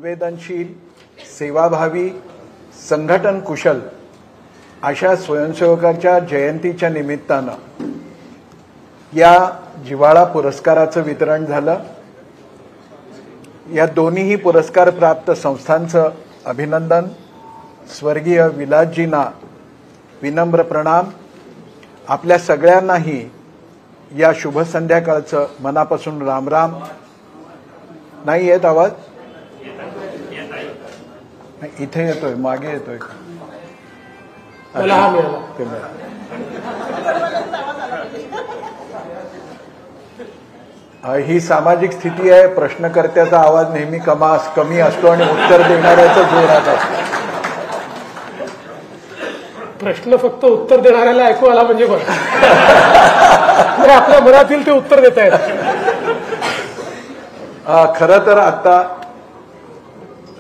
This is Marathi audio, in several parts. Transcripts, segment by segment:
संवेदनशील, सेवाभावी, संघटन कुशल अशा स्वयंसेवकाच्या जयंतीच्या निमित्तानं या जिव्हाळा पुरस्काराचं वितरण झालं. या दोन्हीही पुरस्कार प्राप्त संस्थांचं अभिनंदन. स्वर्गीय विलासजींना विनम्र प्रणाम. आपल्या सगळ्यांनाही या शुभ संध्याकाळचं मनापासून रामराम. नाही येत आवाज? इथे येतोय, मागे येतोय. ही सामाजिक स्थिती आहे. प्रश्नकर्त्याचा आवाज नेहमी कमी असतो आणि उत्तर देणाऱ्याचा जोरात असतो. प्रश्न फक्त उत्तर देणाऱ्याला ऐकू आला म्हणजे बरं. आपल्या मनातील ते उत्तर देत आहेत. खरं तर आता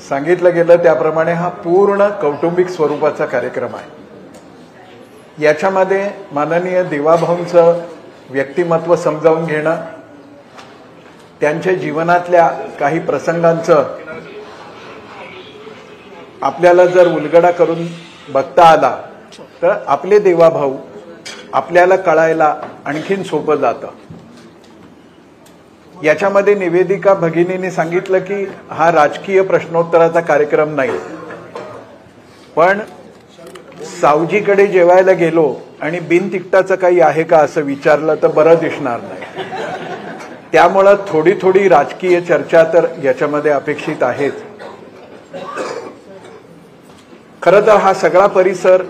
सांगितलं गेलं त्याप्रमाणे हा पूर्ण कौटुंबिक स्वरूपाचा कार्यक्रम आहे. याच्यामध्ये माननीय देवाभाऊंचं व्यक्तिमत्व समजावून घेणं, त्यांच्या जीवनातल्या काही प्रसंगांचं आपल्याला जर उलगडा करून बघता आला तर आपले देवाभाऊ आपल्याला कळायला आणखीन सोपं जातं. याच्यामध्ये निवेदिका भगिनींनी सांगितलं की हा राजकीय प्रश्नोत्तराचा कार्यक्रम नाही, पण सावजीकडे जेवायला गेलो आणि बिनतिकटाचं काही आहे का असं विचारलं तर बरं दिसणार नाही. त्यामुळं थोडी थोडी राजकीय चर्चा तर याच्यामध्ये अपेक्षित आहेच. खरं तर हा सगळा परिसर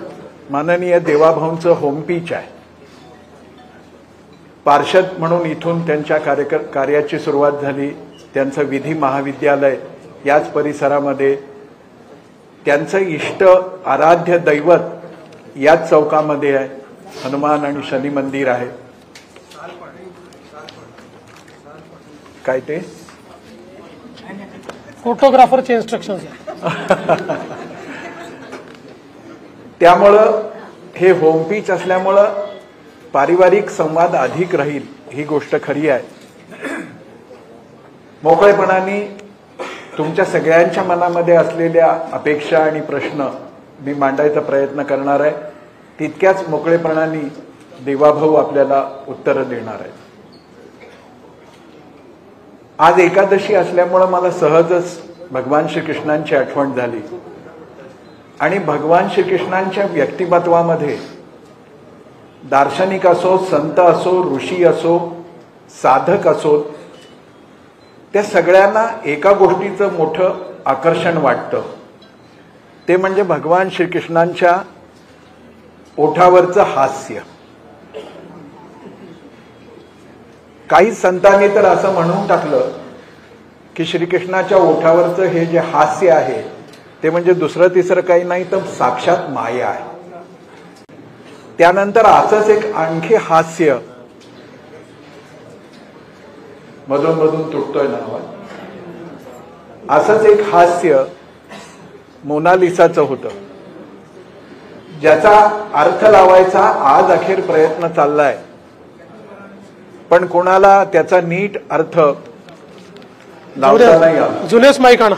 माननीय देवाभाऊंचं होमपीच आहे. पार्षद म्हणून इथून त्यांच्या कार्याची सुरुवात झाली. त्यांचं विधी महाविद्यालय याच परिसरामध्ये, त्यांचं इष्ट आराध्य दैवत याच चौकामध्ये आहे. हनुमान आणि शनी मंदिर आहे. काय ते फोटोग्राफरचे इन्स्ट्रक्शन. त्यामुळं हे होमपीच असल्यामुळं पारिवारिक संवाद अधिक राहील, ही गोष्ट खरी आहे. मोकळेपणाने तुमच्या सगळ्यांच्या मनामध्ये असलेल्या अपेक्षा आणि प्रश्न मी मांडायचा प्रयत्न करणार आहे. तितक्याच मोकळेपणाने देवाभाऊ आपल्याला उत्तरं देणार आहेत. आज एकादशी असल्यामुळं मला सहजच भगवान श्रीकृष्णांची आठवण झाली. आणि भगवान श्रीकृष्णांच्या व्यक्तिमत्वामध्ये दार्शनिक असो, संत असो, ऋषी असो, साधक असो, त्या सगळ्यांना एका गोष्टीचं मोठं आकर्षण वाटतं. ते म्हणजे भगवान श्रीकृष्णांच्या ओठावरचं हास्य. काही संतांनी तर असं म्हणून टाकलं की श्रीकृष्णाच्या ओठावरचं हे जे हास्य आहे ते म्हणजे दुसरं तिसरं काही नाही तर साक्षात माया आहे. त्यानंतर असंच एक आणखी हास्य मधून मधून तुटतोय ना आवाज. असंच एक हास्य मोनालिसाचं होतं, ज्याचा अर्थ लावायचा आज अखेर प्रयत्न चाललाय, पण कोणाला त्याचा नीट अर्थ लावता नाही आला. जुनेच माईक आणा.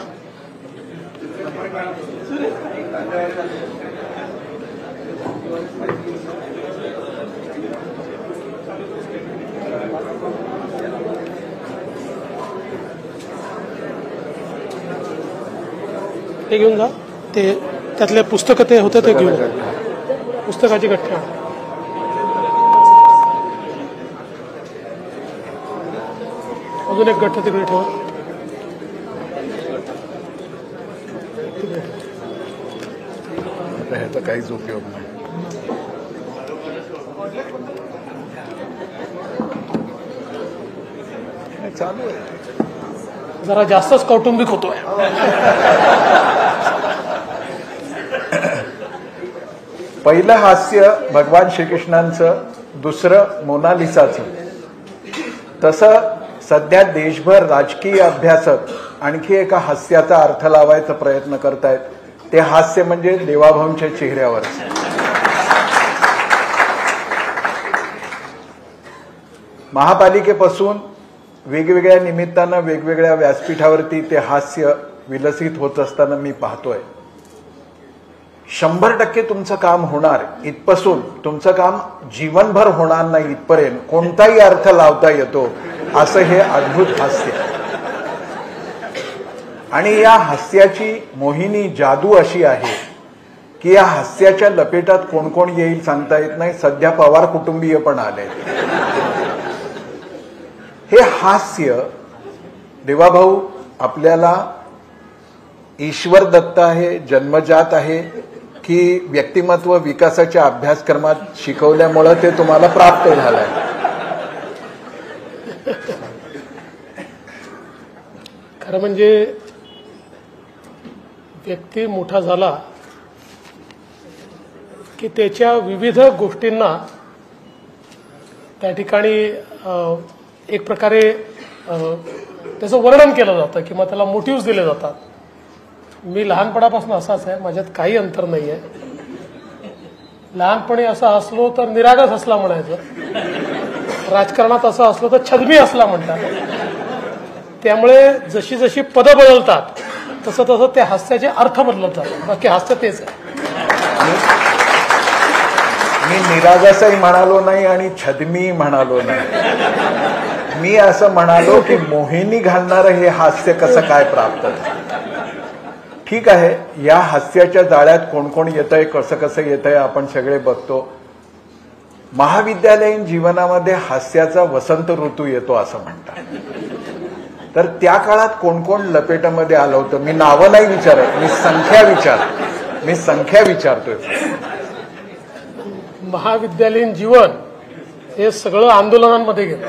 ते घेऊन जा. ते त्यातले पुस्तकं ते होते ते घेऊन जा. पुस्तकाची गठ्ठ्या. अजून एक गठ्ठा तिकडे ठेवा. ह्याचा काहीच उपयोग नाही. चालू आहे. जरा जास्तच कौटुंबिक होतोय. पहिलं हास्य भगवान श्रीकृष्णांचं, दुसरं मोनालिसाचं. तसं सध्या देशभर राजकीय अभ्यासक आणखी एका हास्याचा अर्थ लावायचा प्रयत्न करतायत. ते हास्य म्हणजे देवाभाऊंच्या चेहऱ्यावर. महापालिकेपासून वेगवेगळ्या निमित्तानं वेगवेगळ्या व्यासपीठावरती ते हास्य विलसित होत असताना मी पाहतोय. 100% तुमचं काम होणार इथपासून तुमचं काम जीवनभर होणार नाही इथपर्यंत कोणताही अर्थ लावता येतो असं हे अद्भुत हास्य. आणि या हास्याची मोहिनी जादू अशी आहे की या हास्याच्या लपेटात कोण कोण येईल सांगता येत नाही. सध्या पवार कुटुंबीय पण आले. हे हास्य देवाभाऊ आपल्याला ईश्वर दत्त आहे, जन्मजात आहे की व्यक्तिमत्व विकासाच्या अभ्यासक्रमात शिकवल्यामुळे ते तुम्हाला प्राप्त झालंय? खरं म्हणजे व्यक्ती मोठा झाला की त्याच्या विविध गोष्टींना त्या ठिकाणी एक प्रकारे त्याचं वर्णन केलं जातं किंवा त्याला मोटिव्स दिले जातात. मी लहानपणापासून असाच आहे, माझ्यात काही अंतर नाही आहे. लहानपणी असं हसलो तर निरागस हसला म्हणायचं, राजकारणात असं असलो तर छदमी हसला म्हणतात. त्यामुळे जशी जशी पदं बदलतात तसं तसं त्या हास्याचे अर्थ बदलत जातात. बाकी हास्य तेच आहे. मी निरागसही म्हणालो नाही आणि छदमी म्हणालो नाही. मी असं म्हणालो की मोहिनी घालणारं हे हास्य कसं काय प्राप्त झालं. ठीक आहे, या हास्याच्या जाळ्यात कोण कोण येतंय, कसं कसं येतंय आपण सगळे बघतो. महाविद्यालयीन जीवनामध्ये हास्याचा वसंत ऋतू येतो असं म्हणतात. तर त्या काळात कोण कोण लपेटामध्ये आलं होतं? मी नावं नाही विचारत, मी संख्या विचारतोय. महाविद्यालयीन जीवन हे सगळं आंदोलनांमध्ये गेलं.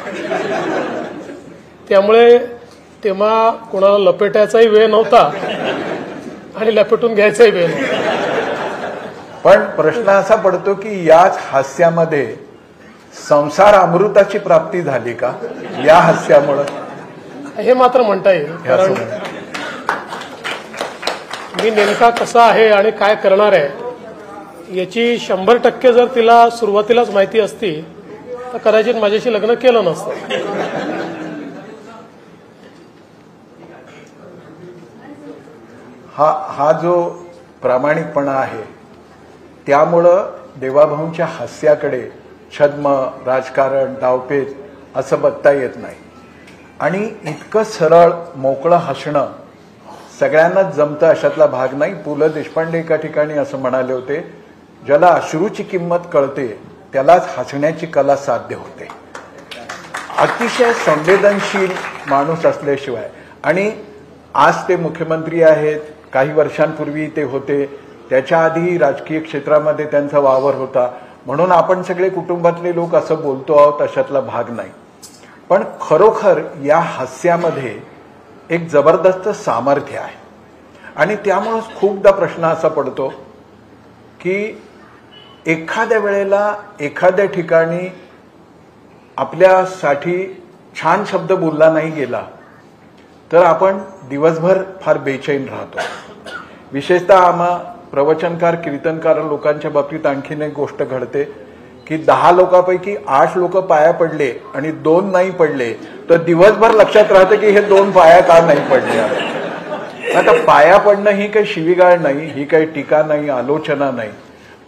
त्यामुळे तेव्हा कोणाला लपेटायचाही वेळ नव्हता आणि लपेटून घ्यायचाही वेळ नव्हता. पण प्रश्न असा पडतो की याच हास्यामध्ये संसार अमृताची प्राप्ती झाली का या हास्यामुळे? हे मात्र म्हणता येईल. कारण मी नेमका कसा आहे आणि काय करणार आहे याची 100% जर तिला सुरुवातीलाच माहिती असती तर कदाचित माझ्याशी लग्न केलं नसतं. हा जो प्रामाणिकपणा आहे त्यामुळं देवाभाऊंच्या हास्याकडे छद्म, राजकारण, डावपेच असं बघता येत नाही. आणि इतकं सरळ मोकळं हसणं सगळ्यांनाच जमतं अशातला भाग नाही. पु ल देशपांडे एका ठिकाणी असं म्हणाले होते, ज्याला अश्रूची किंमत कळते त्यालाच हसण्याची कला साध्य होते. अतिशय संवेदनशील माणूस असल्याशिवाय. आणि आज ते मुख्यमंत्री आहेत, काही वर्षांपूर्वी ते होते, त्याच्या आधी राजकीय क्षेत्रामध्ये त्यांचा वावर होता. म्हणून आपण सगळे कुटुंबातले लोक असं बोलतो आहोत अशातला भाग नाही. पण खरोखर या हास्यामध्ये एक जबरदस्त सामर्थ्य आहे. आणि त्यामुळेच खूपदा प्रश्न असा पडतो की एखाद्या वेळेला एखाद्या ठिकाणी आपल्यासाठी छान शब्द बोलला नाही गेला तर आपण दिवसभर फार बेचैन राहतो. विशेषतः आम्हा प्रवचनकार, कीर्तनकार लोकांच्या बाबतीत आणखीन एक गोष्ट घडते की 10 लोकांपैकी 8 लोक पाया पडले आणि 2 नाही पडले तर दिवसभर लक्षात राहतं की हे 2 पाया का नाही पडले. आता पाया पडणं ही काही शिवीगाळ नाही, ही काही टीका नाही, आलोचना नाही.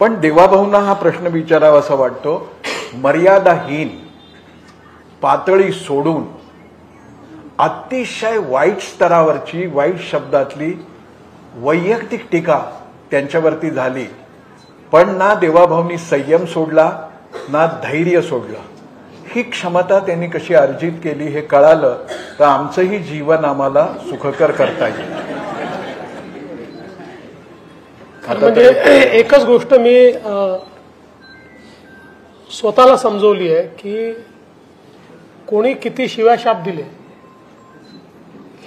पण देवाभाऊंना हा प्रश्न विचारावा असा वाटतो, मर्यादाहीन पातळी सोडून अतिशय वाईट स्तरावरची, वाईट शब्दातली वैयक्तिक टीका त्यांच्यावरती झाली. पण ना देवाभाऊंनी संयम सोडला ना धैर्य सोडलं. ही क्षमता त्यांनी कशी अर्जित केली हे कळालं तर आमचंही जीवन आम्हाला सुखकर करता येईल. म्हणजे एकच गोष्ट मी स्वतःला समजवली आहे की कोणी किती शिव्याशाप दिले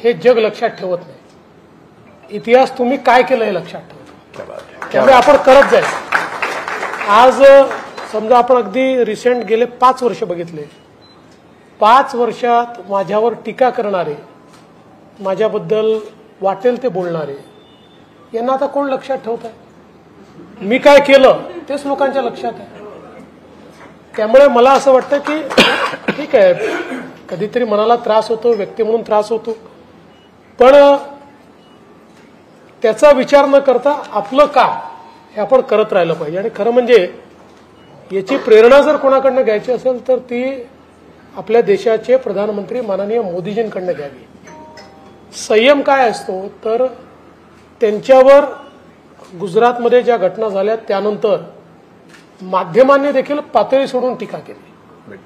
हे जग लक्षात ठेवत नाही. इतिहास तुम्ही काय केलं हे लक्षात ठेवतो. त्यामुळे आपण करत जायचं. आज समजा आपण अगदी रिसेंट गेले 5 वर्ष बघितले. 5 वर्षात माझ्यावर टीका करणारे, माझ्याबद्दल वाटेल ते बोलणारे, यांना आता कोण लक्षात ठेवत आहे? मी काय केलं तेच लोकांच्या लक्षात आहे. त्यामुळे मला असं वाटतं की ठीक आहे, कधीतरी मनाला त्रास होतो, व्यक्ती म्हणून त्रास होतो, पण त्याचा विचार न करता आपलं काम हे आपण करत राहिलं पाहिजे. आणि खरं म्हणजे याची प्रेरणा जर कोणाकडनं घ्यायची असेल तर ती आपल्या देशाचे प्रधानमंत्री माननीय मोदीजींकडनं घ्यावी. संयम काय असतो तर त्यांच्यावर गुजरातमध्ये ज्या घटना झाल्या त्यानंतर माध्यमांनी देखील पातळी सोडून टीका केली,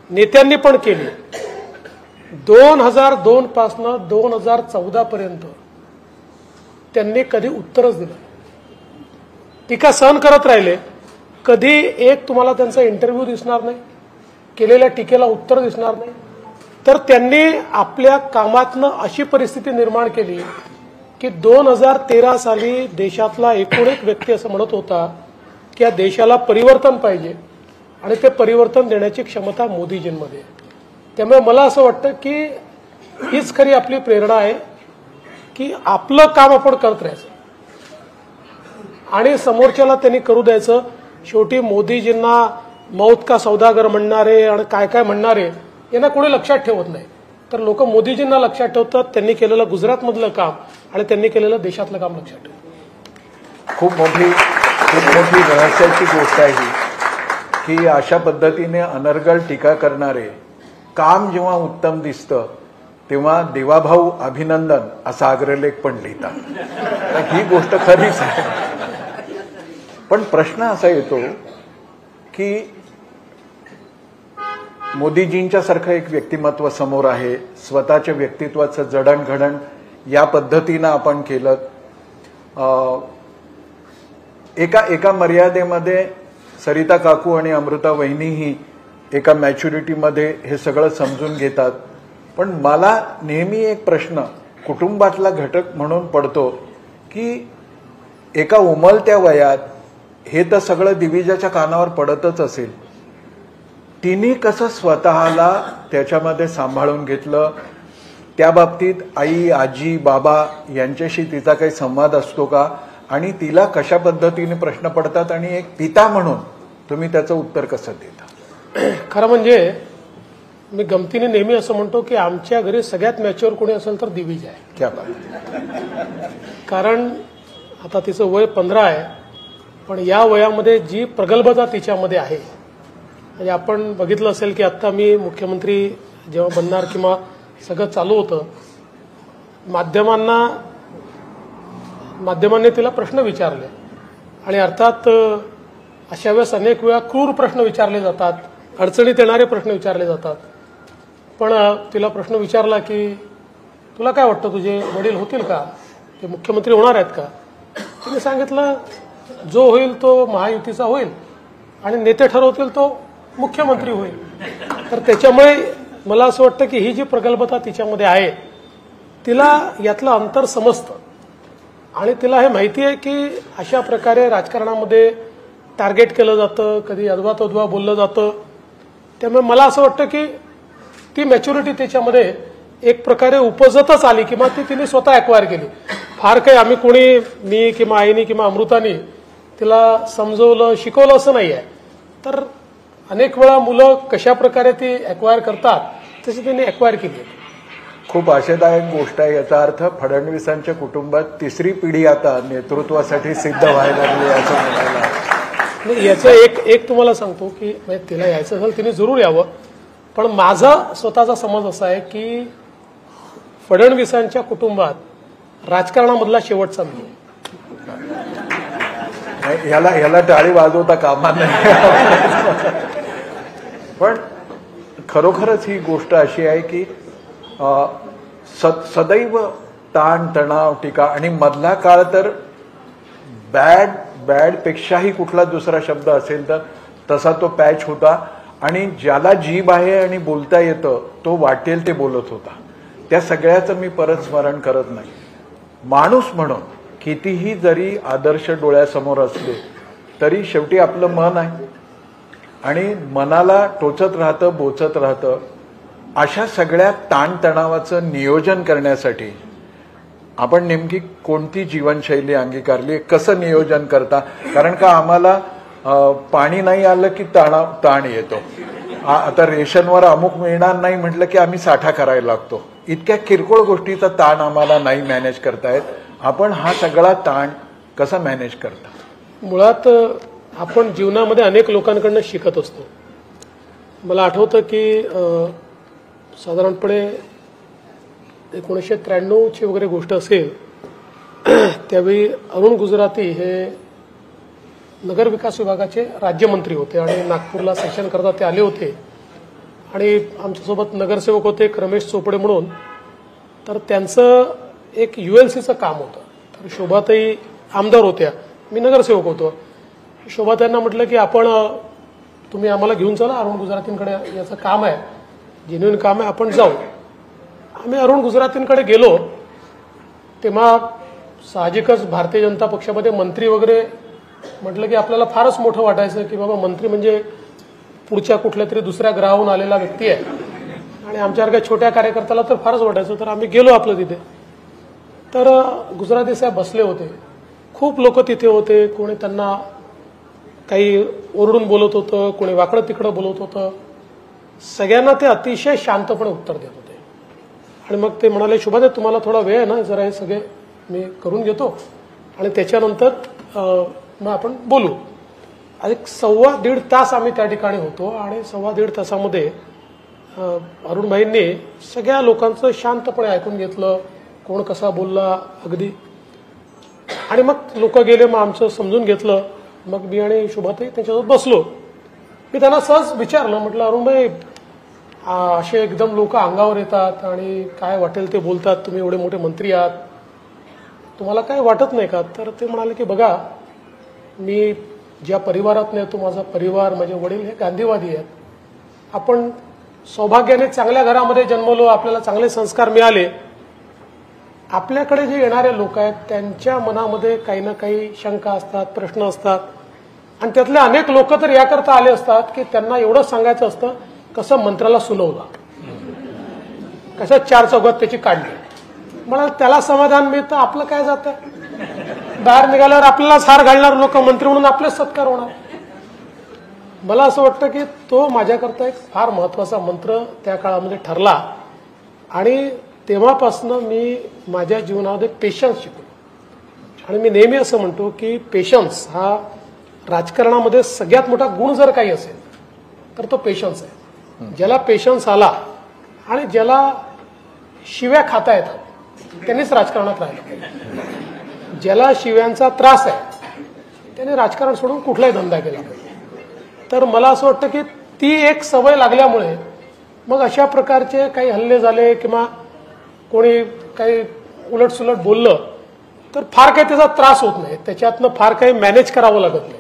नेत्यांनी पण केली. 2002 पासून 2014 पर्यंत त्यांनी कधी उत्तरच दिलं, टीका सहन करत राहिले. कधी एक तुम्हाला त्यांचा इंटरव्ह्यू दिसणार नाही, केलेल्या टीकेला उत्तर दिसणार नाही. तर त्यांनी आपल्या कामातनं अशी परिस्थिती निर्माण केली की 2013 साली देशातला एकूण एक व्यक्ती असं म्हणत होता की या देशाला परिवर्तन पाहिजे आणि ते परिवर्तन देण्याची क्षमता मोदीजींमध्ये. त्यामुळे मला असं वाटतं की हीच खरी आपली प्रेरणा आहे की आपलं काम आपण करत राहायचं आणि समोरच्याला त्यांनी करू द्यायचं. शेवटी मोदीजींना मौत का सौदागर म्हणणारे आणि काय काय म्हणणारे यांना कोणी लक्षात ठेवत नाही, तर लोक मोदीजींना लक्षात ठेवतात, त्यांनी केलेलं गुजरातमधलं काम आणि त्यांनी केलेलं देशातलं काम लक्षात ठेवतात. खूप मोठी रहस्याची गोष्ट आहे ही की अशा पद्धतीने अनर्गळ टीका करणारे काम जेव्हा उत्तम दिसतं तेव्हा देवाभाऊ अभिनंदन असा अग्रलेख पण लिहितात. ही गोष्ट खरीच आहे. पण प्रश्न असा येतो की मोदीजींच्या सारखं एक व्यक्तिमत्व समोर आहे, स्वतःच्या व्यक्तित्वाचं जडणघडण या पद्धतीनं आपण केलं. एका मर्यादेमध्ये सरिता काकू आणि अमृता वहिनीही एका मॅच्युरिटीमध्ये हे सगळं समजून घेतात. पण मला नेहमी एक प्रश्न कुटुंबातला घटक म्हणून पडतो की एका उमलत्या वयात हे तर सगळं दिविजाच्या कानावर पडतच असेल, तिने कसं स्वतःला त्याच्यामध्ये सांभाळून घेतलं? त्या बाबतीत आई, आजी, बाबा यांच्याशी तिचा काही संवाद असतो का? आणि तिला कशा पद्धतीने प्रश्न पडतात आणि एक पिता म्हणून तुम्ही त्याचं उत्तर कसं देता? खरं म्हणजे मी गमतीने नेहमी असं म्हणतो की आमच्या घरी सगळ्यात मॅच्युअर कोणी असेल तर दिविज आहे. क्या बात. कारण आता तिचं वय 15 आहे, पण या वयामध्ये जी प्रगल्भता तिच्यामध्ये आहे, म्हणजे आपण बघितलं असेल की आता मी मुख्यमंत्री जेव्हा बनणार किंवा सगळं चालू होतं, माध्यमांनी तिला प्रश्न विचारले आणि अर्थात अशा वेळेस अनेक वेळा क्रूर प्रश्न विचारले जातात, अडचणीत येणारे प्रश्न विचारले जातात. पण तिला प्रश्न विचारला की तुला काय वाटतं, तुझे वडील होतील का, ते मुख्यमंत्री होणार आहेत का? तिने सांगितलं जो होईल तो महायुतीचा होईल आणि नेते ठरवतील तो मुख्यमंत्री होईल. तर त्याच्यामुळे मला असं वाटतं की ही जी प्रगल्भता तिच्यामध्ये आहे तिला यातलं अंतर समजतं आणि तिला हे माहिती आहे की अशा प्रकारे राजकारणामध्ये टार्गेट केलं जातं, कधी अद्वा बोललं जातं. त्यामुळे मला असं वाटतं की ती मॅच्युरिटी त्याच्यामध्ये एक प्रकारे उपजतच आली किंवा ती तिने स्वतः अक्वायर केली. फार काही आम्ही कोणी, मी किंवा आईनी किंवा अमृतानी तिला समजवलं, शिकवलं असं नाही आहे. तर अनेक वेळा मुलं कशा प्रकारे ती अक्वायर करतात तशी तिने अक्वायर केली. खूप आशादायक गोष्ट आहे. याचा अर्थ फडणवीसांच्या कुटुंबात तिसरी पिढी आता नेतृत्वासाठी सिद्ध व्हायला लागली असं म्हणायला. याचं एक तुम्हाला सांगतो की तिला यायचं असेल तिने जरूर यावं, पण माझा स्वतःचा समज असा आहे की फडणवीसांच्या कुटुंबात राजकारणामधला शेवटचा मी. ह्याला टाळी वाजवता कामा नाही. पण खरोखरच ही गोष्ट अशी आहे की सदैव ताण तणाव टीका आणि मधला काळ तर बॅड पेक्षाही कुठला दुसरा शब्द असेल तर तसा तो पॅच होता आणि ज्याला जीभ आहे आणि बोलता येतं तो वाटेल ते बोलत होता. त्या सगळ्याचं मी परत स्मरण करत नाही. माणूस म्हणून कितीही जरी आदर्श डोळ्यासमोर असले तरी शेवटी आपलं मन आहे आणि मनाला टोचत राहतं, बोचत राहतं. अशा सगळ्या ताणतणावाचं नियोजन करण्यासाठी आपण नेमकी कोणती जीवनशैली अंगीकारली, कसं नियोजन करता? कारण का आम्हाला पाणी नाही आलं की ताण येतो. आता रेशनवर अमुक मिळणार नाही म्हटलं की आम्ही साठा करायला लागतो. इतक्या किरकोळ गोष्टीचा ताण आम्हाला नाही मॅनेज करता येत आपण हा सगळा ताण कसा मॅनेज करता? मुळात आपण जीवनामध्ये अनेक लोकांकडनं शिकत असतो. मला आठवतं की साधारणपणे 1993ची वगैरे गोष्ट असेल, त्यावेळी अरुण गुजराती हे नगर विकास विभागाचे राज्यमंत्री होते आणि नागपूरला सेशन करता ते आले होते आणि आमच्यासोबत नगरसेवक होते एक रमेश चोपडे म्हणून. तर त्यांचं एक ULCचं काम होतं. तर शोभाताई आमदार होत्या, मी नगरसेवक होतो. शोभाताईंना म्हटलं की तुम्ही आम्हाला घेऊन चला, अरुण गुजरातींकडे याचं काम आहे, जेन्युइन काम आहे, आपण जाऊ. आम्ही अरुण गुजरातींकडे गेलो. तेव्हा साहजिकच भारतीय जनता पक्षामध्ये मंत्री वगैरे म्हटलं की आपल्याला फारच मोठं वाटायचं की बाबा मंत्री म्हणजे पुढच्या कुठल्या तरी दुसऱ्या ग्रहाहून आलेला व्यक्ती आहे आणि आमच्यासारख्या छोट्या कार्यकर्त्याला तर फारच वाटायचं. तर आम्ही गेलो आपलं तिथे. तर गुजराती साहेब बसले होते. खूप लोक तिथे होते. कोणी त्यांना काही ओरडून बोलत होतं, कोणी वाकडं तिकडं बोलत होतं. सगळ्यांना ते अतिशय शांतपणे उत्तर देत होते. आणि मग ते म्हणाले, शोभाताई तुम्हाला थोडा वेळ आहे ना, जरा हे सगळे मी करून घेतो आणि त्याच्यानंतर मग आपण बोलू. एक 1.25 तास आम्ही त्या ठिकाणी होतो आणि 1.25 तासामध्ये अरुणभाईंनी सगळ्या लोकांचं शांतपणे ऐकून घेतलं, कोण कसा बोलला अगदी. आणि मग लोक गेले, मग आमचं समजून घेतलं. मग मी आणि शोभाताई त्यांच्यासोबत बसलो. मी त्यांना सहज विचारलं, म्हटलं अरुणभाई असे एकदम लोक अंगावर येतात आणि काय वाटेल ते बोलतात, तुम्ही एवढे मोठे मंत्री आहात, तुम्हाला काय वाटत नाही का? तर ते म्हणाले की बघा, मी ज्या परिवारात येतो, माझा परिवार, माझे वडील हे गांधीवादी आहेत. आपण सौभाग्याने चांगल्या घरामध्ये जन्मलो, आपल्याला चांगले संस्कार मिळाले. आपल्याकडे जे येणारे लोक आहेत त्यांच्या मनामध्ये काही ना काही शंका असतात, प्रश्न असतात आणि त्यातले अनेक लोक तर याकरता आले असतात की त्यांना एवढंच सांगायचं असतं कसं मंत्र्याला सुनावलं, कशा 4 चौघात त्याची काढली. मला त्याला समाधान मिळतं, आपलं काय जातं. बाहेर निघाल्यावर आपल्यालाच हार घालणार लोक, मंत्री म्हणून आपलेच सत्कार होणार. मला असं वाटतं की तो माझ्याकरता एक फार महत्वाचा मंत्र त्या काळामध्ये ठरला आणि तेव्हापासून मी माझ्या जीवनामध्ये पेशन्स शिकलो. आणि मी नेहमी असं म्हणतो की पेशन्स हा राजकारणामध्ये सगळ्यात मोठा गुण जर काही असेल तर तो पेशन्स आहे. ज्याला पेशन्स आला आणि ज्याला शिव्या खाता येतात त्यांनीच राजकारणात राहिलं. ज्याला शिव्यांचा त्रास आहे त्याने राजकारण सोडून कुठलाही धंदा केला पाहिजे. तर मला असं वाटतं की ती एक सवय लागल्यामुळे मग अशा प्रकारचे काही हल्ले झाले किंवा कोणी काही उलटसुलट बोललं तर फार काही त्याचा त्रास होत नाही, त्याच्यातनं फार काही मॅनेज करावं लागत नाही.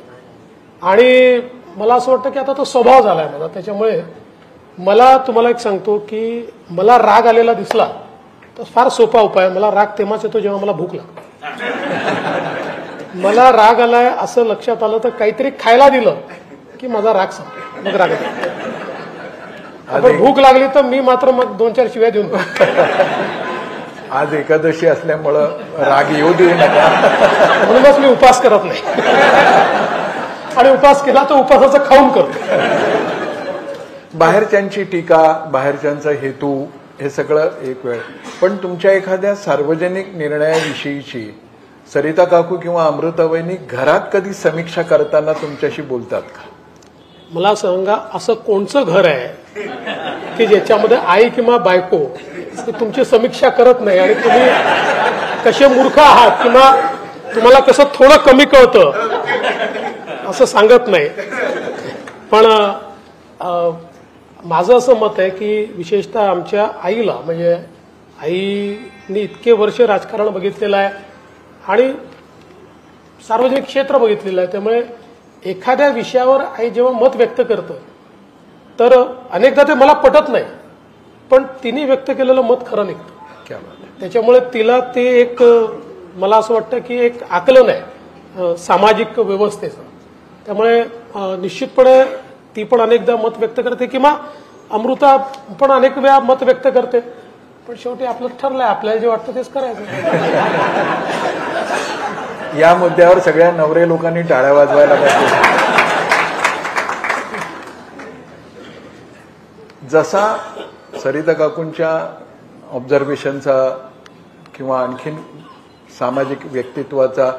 आणि मला असं वाटतं की आता तो स्वभाव झालाय माझा. त्याच्यामुळे मला तुम्हाला एक सांगतो की मला राग आलेला दिसला तर फार सोपा उपाय. मला राग तेव्हाच येतो जेव्हा मला भूक लागते. मला राग आलाय असं लक्षात आलं तर काहीतरी खायला दिलं की माझा राग संपला, मग राग येतो. आपण भूक लागली तर मी मात्र मग 2-4 शिव्या देऊन. आज एकादशी असल्यामुळं राग येऊ देऊ नका, म्हणूनच मी उपास करत नाही. आणि उपास केला तर उपासाचं खाऊन करतो. बाहेरच्यांची टीका, बाहेरच्यांचा हेतू हे सगळं एक वेळ, पण तुमच्या एखाद्या सार्वजनिक निर्णयाविषयीची सरिता काकू किंवा अमृताबाईंनी घरात कधी समीक्षा करताना तुमच्याशी बोलतात का? मला सांगा, असं कोणचं घर आहे की ज्याच्यामध्ये आई किंवा बायको तुमची समीक्षा करत नाही आणि तुम्ही कसे मूर्ख आहात किंवा तुम्हाला कसं थोडं कमी कळतं असं सांगत नाही. पण माझं असं मत आहे की विशेषतः आमच्या आईला, म्हणजे आईनी इतके वर्ष राजकारण बघितलेलं आहे आणि सार्वजनिक क्षेत्र बघितलेलं आहे. त्यामुळे एखाद्या विषयावर आई जेव्हा मत व्यक्त करतं तर अनेकदा ते मला पटत नाही, पण तिने व्यक्त केलेलं मत खरं निघतं. त्याच्यामुळे तिला ते एक, मला असं वाटतं की एक आकलन आहे सामाजिक व्यवस्थेचं. त्यामुळे निश्चितपणे ती पण अनेकदा मत व्यक्त करते किंवा अमृता पण अनेक वेळा मत व्यक्त करते. पण शेवटी आपलं ठरलंय, आपल्याला जे वाटतं तेच करायचं. या मुद्द्यावर सगळ्या नवरे लोकांनी टाळ्या वाजवायला पाहिजे. जसा सरिता काकूंच्या ऑब्झर्वेशनचा किंवा आणखीन सामाजिक व्यक्तित्वाचा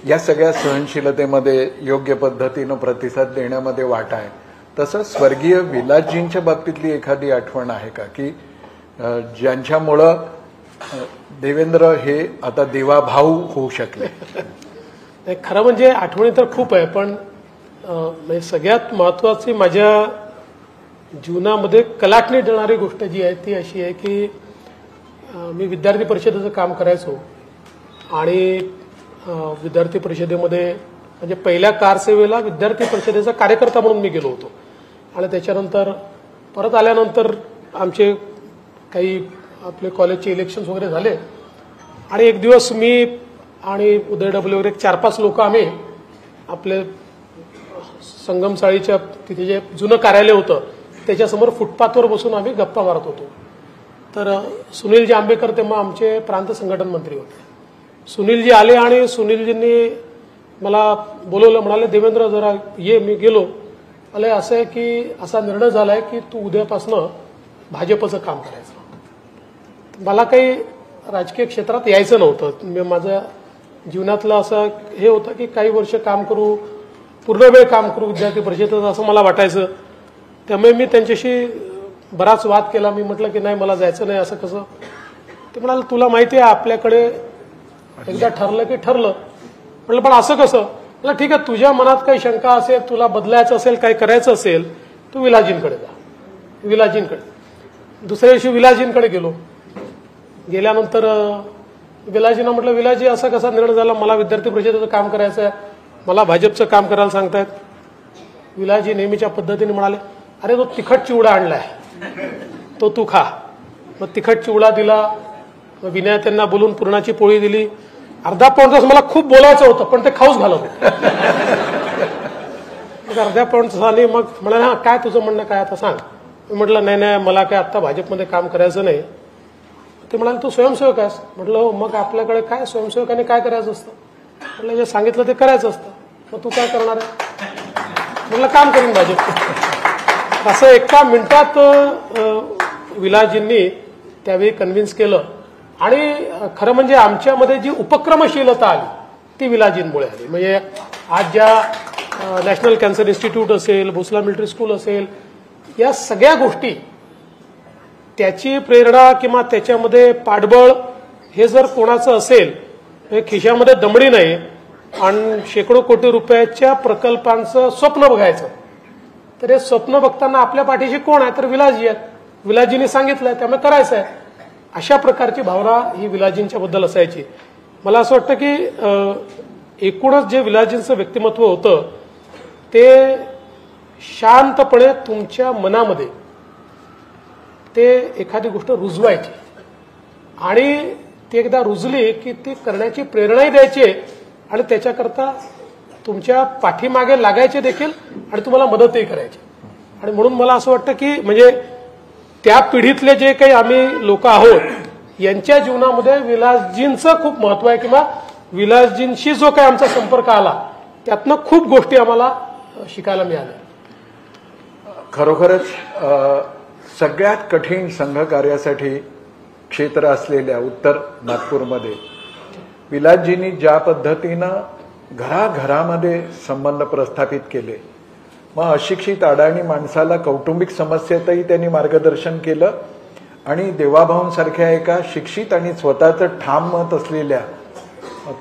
या सगळ्या सहनशीलतेमध्ये योग्य पद्धतीनं प्रतिसाद देण्यामध्ये वाटा आहे. तसं स्वर्गीय विलासजींच्या बाबतीतली एखादी आठवण आहे का की ज्यांच्यामुळं देवेंद्र हे आता देवाभाऊ होऊ शकले? खरं म्हणजे आठवणी तर खूप आहे, पण म्हणजे सगळ्यात महत्वाची माझ्या जीवनामध्ये कलाटणी देणारी गोष्ट जी आहे ती अशी आहे की मी विद्यार्थी परिषदेचं काम करायचो आणि विद्यार्थी परिषदेमध्ये म्हणजे पहिल्या कारसेवेला विद्यार्थी परिषदेचा कार्यकर्ता म्हणून मी गेलो होतो आणि त्याच्यानंतर परत आल्यानंतर आमचे काही आपले कॉलेजचे इलेक्शन्स वगैरे झाले आणि एक दिवस मी आणि उदय डबले वगैरे 4-5 लोक आम्ही आपले संगमसाळीच्या तिथे जे जुनं कार्यालय होतं त्याच्यासमोर फुटपाथवर बसून आम्ही गप्पा मारत होतो. तर सुनीलजी आंबेकर तेव्हा आमचे प्रांत संघटन मंत्री होते. सुनीलजी आले आणि सुनीलजींनी मला बोलवलं, म्हणाले देवेंद्र जरा ये. मी गेलो. मला असं आहे की असा निर्णय झालाय की तू उद्यापासनं भाजपचं काम करायचं. मला काही राजकीय क्षेत्रात यायचं नव्हतं. माझ्या जीवनातलं असं हे होतं की काही वर्ष काम करू, पूर्ण वेळ काम करू विद्यार्थी परिषदेत असं मला वाटायचं. त्यामुळे मी त्यांच्याशी बराच वाद केला. मी म्हटलं की नाही मला जायचं नाही, असं कसं. ते म्हणाले तुला माहिती आहे आपल्याकडे एकदा ठरलं की ठरलं. म्हटलं पण असं कसं. म्हटलं ठीक आहे, तुझ्या मनात काही शंका असेल, तुला बदलायचं असेल, काही करायचं असेल, तू विलासजींकडे जा. विलासजींकडे दुसऱ्या दिवशी विलासजींकडे गेलो. गेल्यानंतर विलासजींना म्हटलं विलासजी असा कसा निर्णय झाला, मला विद्यार्थी परिषदेचं काम करायचं आहे, मला भाजपचं काम करायला सांगतायत. विलासजी नेहमीच्या पद्धतीने म्हणाले अरे तो तिखट चिवडा आणलाय, तो तू खा. मग तिखट चिवडा दिला. मग विनय त्यांना बोलून पुरणाची पोळी दिली. अर्धा पाऊण तास मला खूप बोलायचं होतं पण ते खाऊच घालत. मग अर्ध्या पाऊण तासाने मग म्हणाले हा काय तुझं म्हणणं काय आता सांग. मी म्हटलं नाही नाही मला काय आता भाजपमध्ये काम करायचं नाही. ते म्हणाले तू स्वयंसेवक आहेस. म्हटलं हो. मग आपल्याकडे काय स्वयंसेवकाने काय करायचं असतं. म्हटलं जे सांगितलं ते करायचं असतं. मग तू काय करणार आहे. म्हटलं काम करीन भाजप. असं एका मिनिटात विलासजींनी त्यावेळी कन्व्हिन्स केलं. आणि खरं म्हणजे आमच्यामध्ये जी उपक्रमशीलता आली ती विलासजींमुळे आली. म्हणजे आज ज्या नॅशनल कॅन्सर इन्स्टिट्यूट असेल, भोसला मिलिटरी स्कूल असेल, या सगळ्या गोष्टी त्याची प्रेरणा किंवा त्याच्यामध्ये पाठबळ हे जर कोणाचं असेल, खिशामध्ये दमडी नाही आणि शेकडो कोटी रुपयाच्या प्रकल्पांचं स्वप्न बघायचं, तर हे स्वप्न बघताना आपल्या पाठीशी कोण आहे तर विलासजी आहेत. विलासजींनी सांगितलंय त्यामुळे करायचं आहे. अशा प्रकारची भावना ही विलासजींच्या बद्दल असायची. मला असं वाटतं की एकूणच जे विलासजींचं व्यक्तिमत्व होतं ते शांतपणे तुमच्या मनामध्ये ते एखादी गोष्ट रुजवायची आणि ती एकदा रुजली की ती करण्याची प्रेरणाही द्यायची आणि त्याच्याकरता तुमच्या पाठीमागे लागायचे देखील आणि तुम्हाला मदतही करायची. आणि म्हणून मला असं वाटतं की म्हणजे त्या पिढीतले जे काही आम्ही लोक आहोत यांच्या जीवनामध्ये विलासजींचं खूप महत्व आहे किंवा विलासजींशी जो काही आमचा संपर्क आला त्यातनं खूप गोष्टी आम्हाला शिकायला मिळाल्या. खरोखरच सगळ्यात कठीण संघकार्यासाठी क्षेत्र असलेल्या उत्तर नागपूरमध्ये विलासजींनी ज्या पद्धतीनं घराघरामध्ये संबंध प्रस्थापित केले, मग अशिक्षित अडाणी माणसाला कौटुंबिक समस्येतही त्यांनी मार्गदर्शन केलं आणि देवाभाऊंसारख्या एका शिक्षित आणि स्वतःचं ठाम मत असलेल्या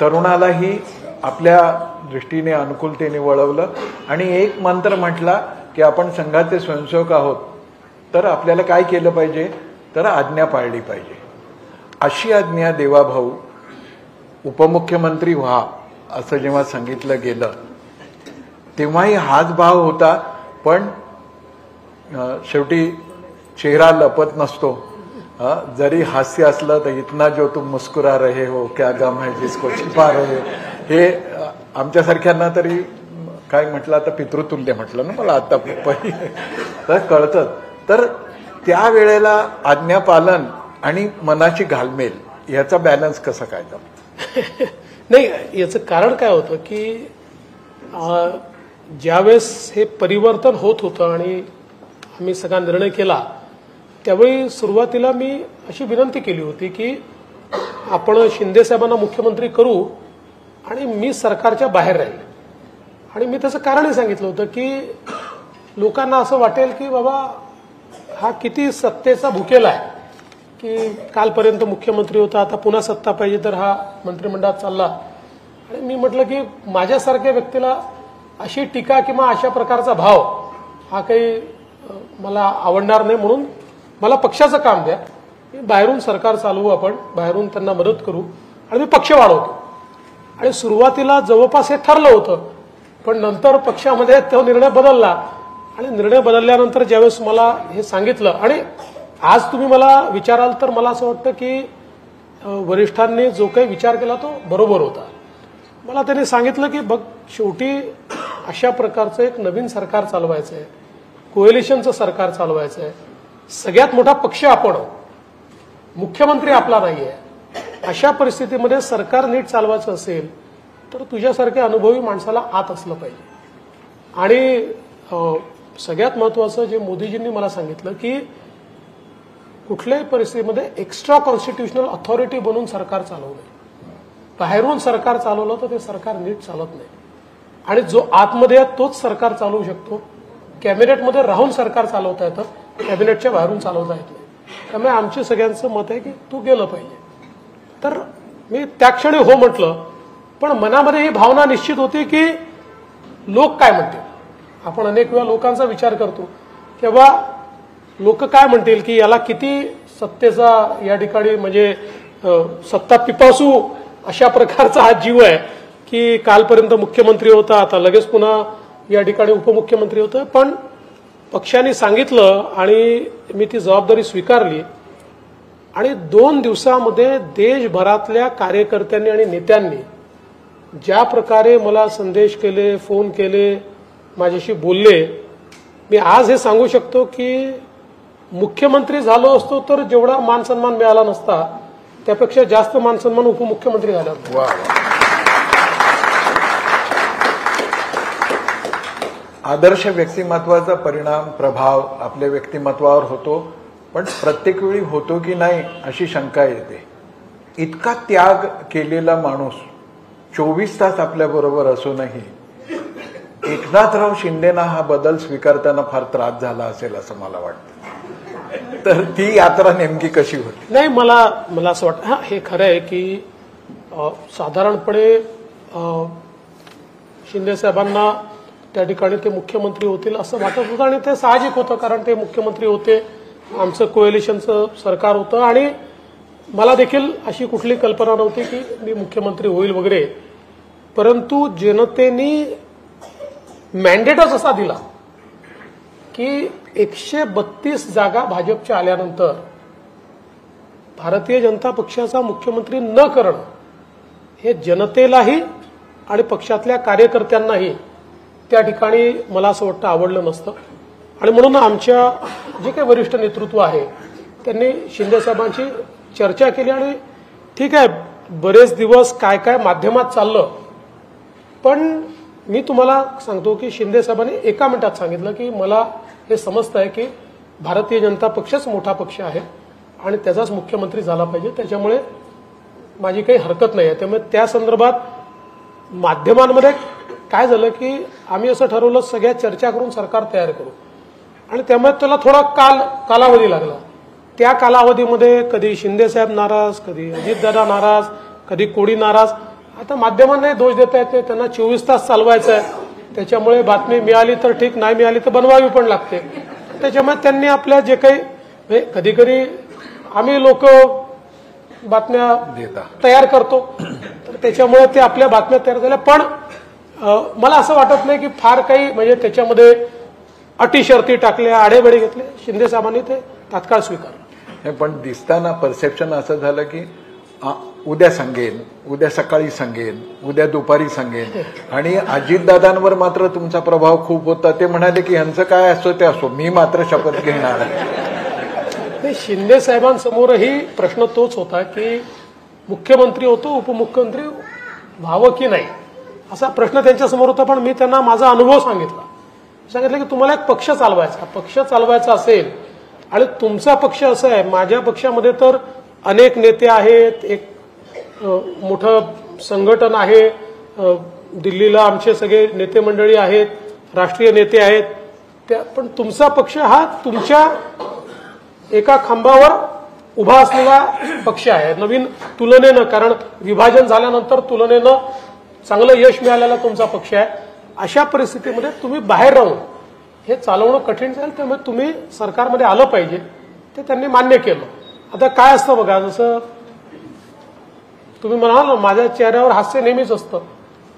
तरुणालाही आपल्या दृष्टीने अनुकूलतेने वळवलं आणि एक मंत्र म्हटला की आपण संघाचे स्वयंसेवक आहोत तर आपल्याला काय केलं पाहिजे तर आज्ञा पाळली पाहिजे. अशी आज्ञा देवाभाऊ उपमुख्यमंत्री व्हा असं जेव्हा सांगितलं गेलं तेव्हाही हाच भाव होता. पण शेवटी चेहरा लपत नसतो. जरी हास्य असलं तर इतना जो तुम मुस्कुरा रहे हो क्या गम है जिसको छिपा रहे हो, हे आमच्यासारख्यांना तरी काय म्हटलं आता पितृतुल्य म्हटलं ना मला आता तर कळतं. तर त्यावेळेला आज्ञापालन आणि मनाची घालमेल याचा बॅलन्स कसा काय जमतो? नाही, याचं कारण काय होतं की ज्यावेळेस हे परिवर्तन होत होतं आणि आम्ही सगळा निर्णय केला त्यावेळी सुरुवातीला मी अशी विनंती केली होती की आपण शिंदे साहेबांना मुख्यमंत्री करू आणि मी सरकारच्या बाहेर राहील. आणि मी त्याचं कारणही सांगितलं होतं की लोकांना असं वाटेल की बाबा हा किती सत्तेचा भुकेला आहे, की कालपर्यंत मुख्यमंत्री होता, आता पुन्हा सत्ता पाहिजे तर हा मंत्रिमंडळात चालला. आणि मी म्हटलं की माझ्यासारख्या व्यक्तीला अशी टीका किंवा अशा प्रकारचा भाव हा काही मला आवडणार नाही, म्हणून मला पक्षाचं काम द्या, बाहेरून सरकार चालवू, आपण बाहेरून त्यांना मदत करू आणि मी पक्ष वाढवतो. आणि सुरुवातीला जवळपास हे ठरलं होतं, पण नंतर पक्षामध्ये तो निर्णय बदलला. आणि निर्णय बदलल्यानंतर ज्यावेळेस मला हे सांगितलं, आणि आज तुम्ही मला विचाराल तर मला असं वाटतं की वरिष्ठांनी जो काही विचार केला तो बरोबर होता. मला त्यांनी सांगितलं की बघ, शेवटी अशा प्रकारचं एक नवीन सरकार चालवायचं आहे, कोएलिशनचं सरकार चालवायचं आहे, सगळ्यात मोठा पक्ष आपण, मुख्यमंत्री आपला नाहीये. अशा परिस्थितीमध्ये सरकार नीट चालवायचं असेल तर तुझ्यासारख्या अनुभवी माणसाला आत असलं पाहिजे. आणि सगळ्यात महत्वाचं जे मोदीजींनी मला सांगितलं की कुठल्याही परिस्थितीमध्ये एक्स्ट्रा कॉन्स्टिट्युशनल अथॉरिटी बनून सरकार चालवू नये. बाहेरून सरकार चालवलं तर ते सरकार नीट चालत नाही. आणि जो आतमध्ये आहे तोच सरकार चालवू शकतो. कॅबिनेटमध्ये राहून सरकार चालवता येतं, कॅबिनेटच्या बाहेरून चालवता येत नाही. त्यामुळे आमचं सगळ्यांचं मत आहे की तू गेलं पाहिजे. तर मी त्या क्षणी हो म्हटलं, पण मनामध्ये ही भावना निश्चित होती की लोक काय म्हणतील. आपण अनेक वेळा लोकांचा विचार करतो किंवा लोक काय म्हणतील की याला किती सत्तेचा या ठिकाणी म्हणजे सत्ता पिपासू अशा प्रकारचा हा जीव आहे की कालपर्यंत मुख्यमंत्री होता, आता लगेच पुन्हा या ठिकाणी उपमुख्यमंत्री होतं. पण पक्षाने सांगितलं आणि मी ती जबाबदारी स्वीकारली. आणि 2 दिवसामध्ये देशभरातल्या कार्यकर्त्यांनी आणि नेत्यांनी ज्या प्रकारे मला संदेश केले, फोन केले, माझ्याशी बोलले, मी आज हे सांगू शकतो की मुख्यमंत्री झालो असतो तर जेवढा मान सन्मान मिळाला नसता त्यापेक्षा जास्त मान सन्मान उपमुख्यमंत्री झाला. आदर्श व्यक्तिमत्वाचा परिणाम, प्रभाव आपल्या व्यक्तिमत्वावर होतो, पण प्रत्येक वेळी होतो की नाही अशी शंका येते. इतका त्याग केलेला माणूस 24 तास आपल्याबरोबर असूनही एकनाथराव शिंदेना हा बदल स्वीकारताना फार त्रास झाला असेल असं मला वाटतं. तर ती यात्रा नेमकी कशी होती? नाही, मला असं वाटतं हे खरं आहे की साधारणपणे शिंदे साहेबांना त्या ठिकाणी ते मुख्यमंत्री होतील असं वाटत होतं. आणि ते साहजिक होतं, कारण ते मुख्यमंत्री होते, आमचं कोएलिशनचं सरकार होतं. आणि मला देखील अशी कुठली कल्पना नव्हती की मी मुख्यमंत्री होईल वगैरे. परंतु जनतेने मॅन्डेटच असा दिला की 132 जागा भाजपच्या आल्यानंतर भारतीय जनता पक्षाचा मुख्यमंत्री न करणं हे जनतेलाही आणि पक्षातल्या कार्यकर्त्यांनाही त्या ठिकाणी मला असं वाटतं आवडलं नसतं. आणि म्हणून आमच्या जे काही वरिष्ठ नेतृत्व आहे त्यांनी शिंदे साहेबांची चर्चा केली. आणि ठीक आहे, बरेच दिवस काय काय माध्यमात चाललं, पण मी तुम्हाला सांगतो की शिंदे साहेबांनी एका मिनिटात सांगितलं की मला हे समजतं आहे की भारतीय जनता पक्षच मोठा पक्ष आहे आणि त्याचाच मुख्यमंत्री झाला पाहिजे, त्याच्यामुळे माझी काही हरकत नाही आहे. त्यामुळे त्या संदर्भात माध्यमांमध्ये काय झालं की आम्ही असं ठरवलं सगळ्या चर्चा करून सरकार तयार करू. आणि त्यामुळे त्याला थोडा कालावधी लागला. त्या कालावधीमध्ये कधी शिंदे साहेब नाराज, कधी अजितदादा नाराज, कधी कोडी नाराज. आता माध्यमांनाही दोष देता येते, त्यांना 24 तास चालवायचं आहे, त्याच्यामुळे बातमी मिळाली तर ठीक, नाही मिळाली तर बनवावी पण लागते. त्याच्यामुळे त्यांनी आपल्या जे काही कधी कधी आम्ही लोक बातम्या तयार करतो, तर त्याच्यामुळे ते आपल्या बातम्या तयार झाल्या. पण मला असं वाटत नाही की फार काही म्हणजे त्याच्यामध्ये अटी शर्ती टाकल्या, आडेबेडे घेतले. शिंदे साहेबांनी ते तात्काळ स्वीकारलं. पण दिसताना परसेप्शन असं झालं की उद्या सांगेन, उद्या सकाळी सांगेन, उद्या दुपारी सांगेन. आणि अजितदादांवर मात्र तुमचा प्रभाव खूप होता. ते म्हणाले की ह्यांचं काय असो ते असो, मी मात्र शपथ घेणार. शिंदे साहेबांसमोरही प्रश्न तोच होता की मुख्यमंत्री होतो, उपमुख्यमंत्री व्हावं की नाही असा प्रश्न त्यांच्यासमोर होता. पण मी त्यांना माझा अनुभव सांगितलं की तुम्हाला एक पक्ष चालवायचा असेल आणि तुमचा पक्ष असा आहे, माझ्या पक्षामध्ये तर अनेक नेते आहेत, एक मोठं संघटन आहे, दिल्लीला आमचे सगळे नेते मंडळी आहेत, राष्ट्रीय नेते आहेत, पण तुमचा पक्ष हा तुमच्या एका खांबावर उभा असलेला पक्ष आहे. नवीन तुलनेनं, कारण विभाजन झाल्यानंतर तुलनेनं चांगलं यश मिळालेला तुमचा पक्ष आहे. अशा परिस्थितीमध्ये तुम्ही बाहेर राहून हे चालवणं कठीण जाईल, त्यामुळे तुम्ही सरकारमध्ये आलं पाहिजे. ते त्यांनी मान्य केलं. आता काय असतं बघा, जसं तुम्ही म्हणाल ना माझ्या चेहऱ्यावर हास्य नेहमीच असतं,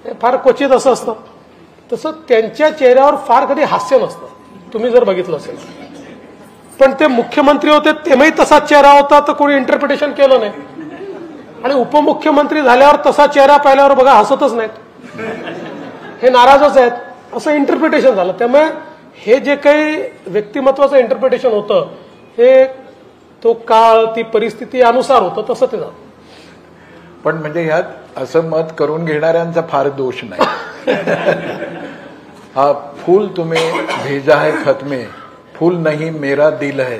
हे फार क्वचित असं असतं, तसं त्यांच्या चेहऱ्यावर फार कधी हास्य नसतं, तुम्ही जर बघितलं असेल. पण ते मुख्यमंत्री होते तेव्हाही तसाच चेहरा होता, तर कोणी इंटरप्रिटेशन केलं नाही. आणि उपमुख्यमंत्री झाल्यावर तसा चेहरा पाहिल्यावर बघा हसतच नाहीत, हे नाराजच आहेत, असं इंटरप्रिटेशन झालं. त्यामुळे हे जे काही व्यक्तिमत्वाचं इंटरप्रिटेशन होतं हे तो काळ, ती परिस्थिती अनुसार होतं, तसं ते झालं. पण म्हणजे ह्यात असं मत करून घेणाऱ्यांचा फार दोष नाही. हा फूल तुम्ही भेजा है खत में, फूल नहीं मेरा दिल है,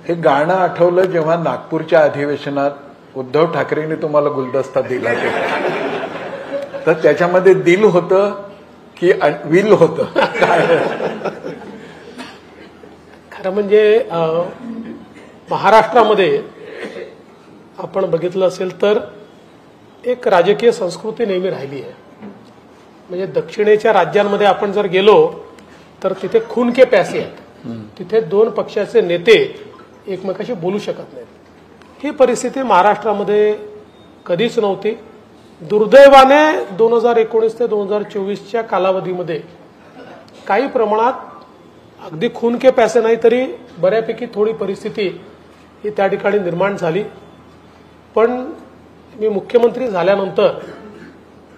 हे गाणं आठवलं जेव्हा नागपूरच्या अधिवेशनात उद्धव ठाकरेंनी तुम्हाला गुलदस्ता दिला ते. तर त्याच्यामध्ये दिल होतं की विल होतं? खरं म्हणजे महाराष्ट्रामध्ये आपण बघितलं असेल तर एक राजकीय संस्कृती नेहमी राहिली आहे. म्हणजे दक्षिणेच्या राज्यांमध्ये आपण जर गेलो तर तिथे खून के पैसे आहेत, तिथे दोन पक्षाचे नेते एकमेकाशी बोलू शकत नाहीत. ही परिस्थिती महाराष्ट्रामध्ये कधीच नव्हती. दुर्दैवाने 2019 ते 2024च्या कालावधीमध्ये काही प्रमाणात अगदी खून के पैसे नाही तरी बऱ्यापैकी थोडी परिस्थिती ही त्या ठिकाणी निर्माण झाली. पण मी मुख्यमंत्री झाल्यानंतर